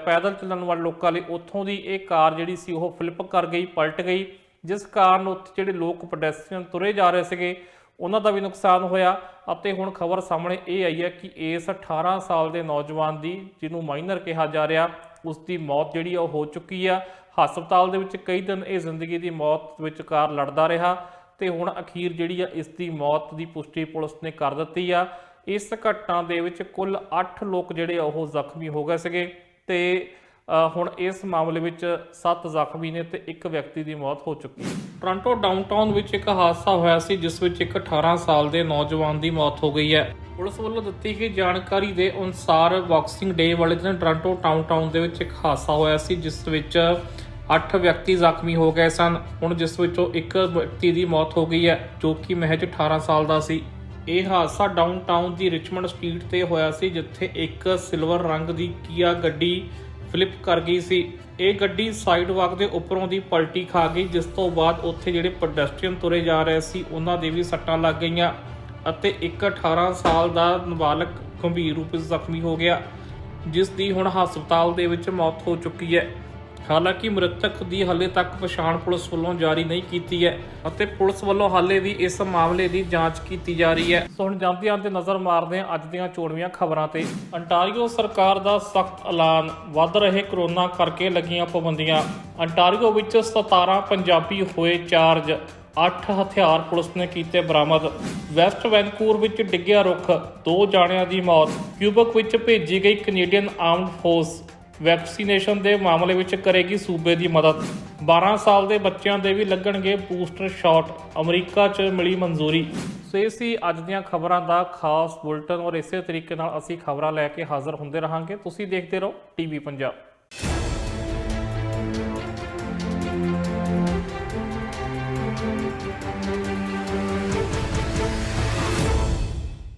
ਪੈਦਲ ਚੱਲਣ ਵਾਲੇ ਲੋਕਾਂ ਲਈ, ਉੱਥੋਂ ਦੀ ਇਹ ਕਾਰ ਜਿਹੜੀ ਸੀ ਉਹ ਫਲਿੱਪ ਕਰ ਗਈ, ਪਲਟ ਗਈ, ਜਿਸ ਕਾਰਨ ਉੱਥੇ ਜਿਹੜੇ ਲੋਕ ਪੈਡੈਸਟਰੀਅਨ ਤੁਰੇ ਜਾ ਰਹੇ ਸੀਗੇ ਉਹਨਾਂ ਦਾ ਵੀ ਨੁਕਸਾਨ ਹੋਇਆ। ਅਤੇ ਹੁਣ ਖਬਰ ਸਾਹਮਣੇ ਇਹ ਆਈ ਹੈ ਕਿ ਇਸ 18 ਸਾਲ ਦੇ ਨੌਜਵਾਨ ਦੀ, ਜਿਹਨੂੰ ਮਾਈਨਰ ਕਿਹਾ ਜਾ ਰਿਹਾ, ਉਸ ਦੀ ਮੌਤ ਜਿਹੜੀ ਉਹ ਹੋ ਚੁੱਕੀ ਆ। ਹਸਪਤਾਲ ਦੇ ਵਿੱਚ ਕਈ ਦਿਨ ਇਹ ਜ਼ਿੰਦਗੀ ਦੀ ਮੌਤ ਵਿਚਕਾਰ ਲੜਦਾ ਰਿਹਾ ਤੇ ਹੁਣ ਅਖੀਰ ਜਿਹੜੀ ਆ ਇਸ ਦੀ ਮੌਤ ਦੀ ਪੁਸ਼ਟੀ ਪੁਲਿਸ ਨੇ ਕਰ ਦਿੱਤੀ ਆ। ਇਸ ਘਟਨਾ ਦੇ ਵਿੱਚ ਕੁੱਲ 8 ਲੋਕ ਜਿਹੜੇ ਉਹ ਜ਼ਖਮੀ ਹੋ ਗਏ ਸੀਗੇ ਤੇ ਹੁਣ ਇਸ ਮਾਮਲੇ ਵਿੱਚ 7 ਜ਼ਖਮੀ ਨੇ ਤੇ ਇੱਕ ਵਿਅਕਤੀ ਦੀ ਮੌਤ ਹੋ ਚੁੱਕੀ ਹੈ। ਟੋਰਾਂਟੋ ਡਾਊਨਟਾਊਨ ਵਿੱਚ ਇੱਕ ਹਾਦਸਾ ਹੋਇਆ ਸੀ ਜਿਸ ਵਿੱਚ ਇੱਕ 18 ਸਾਲ ਦੇ ਨੌਜਵਾਨ ਦੀ ਮੌਤ ਹੋ ਗਈ ਹੈ। ਪੁਲਿਸ ਵੱਲੋਂ ਦਿੱਤੀ ਗਈ ਜਾਣਕਾਰੀ ਦੇ ਅਨੁਸਾਰ ਬਾਕਸਿੰਗ ਡੇ ਵਾਲੇ ਦਿਨ ਟੋਰਾਂਟੋ ਡਾਊਨਟਾਊਨ ਦੇ ਵਿੱਚ ਇੱਕ ਹਾਦਸਾ ਹੋਇਆ ਸੀ ਜਿਸ ਵਿੱਚ 8 ਵਿਅਕਤੀ ਜ਼ਖਮੀ ਹੋ ਗਏ ਸਨ। ਹੁਣ ਜਿਸ ਵਿੱਚੋਂ ਇੱਕ ਵਿਅਕਤੀ ਦੀ ਮੌਤ ਹੋ ਗਈ ਹੈ ਜੋ ਕਿ ਮਹਿਜ 18 ਸਾਲ ਦਾ ਸੀ। ਇਹ ਹਾਦਸਾ ਡਾਊਨਟਾਊਨ ਦੀ ਰਿਚਮੰਡ ਸਟਰੀਟ ਤੇ ਹੋਇਆ ਸੀ, ਜਿੱਥੇ ਇੱਕ ਸਿਲਵਰ ਰੰਗ ਦੀ ਕੀਆ ਗੱਡੀ ਫਲਿੱਪ ਕਰ ਗਈ ਸੀ। ਇਹ ਗੱਡੀ ਸਾਈਡ ਵਾਕ ਦੇ ਉੱਪਰੋਂ ਦੀ ਪਲਟੀ ਖਾ ਗਈ, ਜਿਸ ਤੋਂ ਬਾਅਦ ਉੱਥੇ ਜਿਹੜੇ ਪੈਡੈਸਟਰੀਅਨ ਤੁਰੇ ਜਾ ਰਹੇ ਸੀ ਉਹਨਾਂ ਦੇ ਵੀ ਸੱਟਾਂ ਲੱਗ ਗਈਆਂ ਅਤੇ ਇੱਕ 18 ਸਾਲ ਦਾ ਨਾਬਾਲਗ ਗੰਭੀਰ ਰੂਪ ਵਿੱਚ ਜ਼ਖਮੀ ਹੋ ਗਿਆ, ਜਿਸ ਦੀ ਹੁਣ ਹਸਪਤਾਲ ਦੇ ਵਿੱਚ ਮੌਤ ਹੋ ਚੁੱਕੀ ਹੈ। ਹਾਲਾਂਕਿ ਮ੍ਰਿਤਕ ਦੀ ਹਾਲੇ ਤੱਕ ਪਛਾਣ ਪੁਲਿਸ ਵੱਲੋਂ ਜਾਰੀ ਨਹੀਂ ਕੀਤੀ ਹੈ ਅਤੇ ਪੁਲਿਸ ਵੱਲੋਂ ਹਾਲੇ ਵੀ ਇਸ ਮਾਮਲੇ ਦੀ ਜਾਂਚ ਕੀਤੀ ਜਾ ਰਹੀ ਹੈ। ਸੋ ਹੁਣ ਜਾਂਦੇ ਨਜ਼ਰ ਮਾਰਦੇ ਹਾਂ ਅੱਜ ਦੀਆਂ ਚੋਣਵੀਆਂ ਖਬਰਾਂ ਤੇ। ਅੰਟਾਰੀਓ ਸਰਕਾਰ ਦਾ ਸਖਤ ਐਲਾਨ, ਵੱਧ ਰਹੇ ਕਰੋਨਾ ਕਰਕੇ ਲੱਗੀਆਂ ਪਾਬੰਦੀਆਂ। ਅੰਟਾਰੀਓ ਵਿੱਚ 17 ਪੰਜਾਬੀ ਹੋਏ ਚਾਰਜ, 8 ਹਥਿਆਰ ਪੁਲਿਸ ਨੇ ਕੀਤੇ ਬਰਾਮਦ। ਵੈਸਟ ਵੈਨਕੂਵਰ ਵਿੱਚ ਡਿੱਗਿਆ ਰੁੱਖ, 2 ਜਾਣਿਆਂ ਦੀ ਮੌਤ। ਕਿਊਬਕ ਵਿੱਚ ਭੇਜੀ ਗਈ ਕੈਨੇਡੀਅਨ ਆਰਮਡ ਫੋਰਸ ਵੈਕਸੀਨੇਸ਼ਨ ਦੇ ਮਾਮਲੇ ਵਿੱਚ ਕਰੇਗੀ ਸੂਬੇ ਦੀ ਮਦਦ। 12 ਸਾਲ ਦੇ ਬੱਚਿਆਂ ਦੇ ਵੀ ਲੱਗਣਗੇ ਬੂਸਟਰ ਸ਼ਾਟ, ਅਮਰੀਕਾ 'ਚ ਮਿਲੀ ਮਨਜ਼ੂਰੀ। ਸੋ ਇਹ ਸੀ ਅੱਜ ਦੀਆਂ ਖਬਰਾਂ ਦਾ ਖਾਸ ਬੁਲਟਨ ਔਰ ਇਸੇ ਤਰੀਕੇ ਨਾਲ ਅਸੀਂ ਖਬਰਾਂ ਲੈ ਕੇ ਹਾਜ਼ਰ ਹੁੰਦੇ ਰਹਾਂਗੇ। ਤੁਸੀਂ ਦੇਖਦੇ ਰਹੋ ਟੀਵੀ ਪੰਜਾਬ।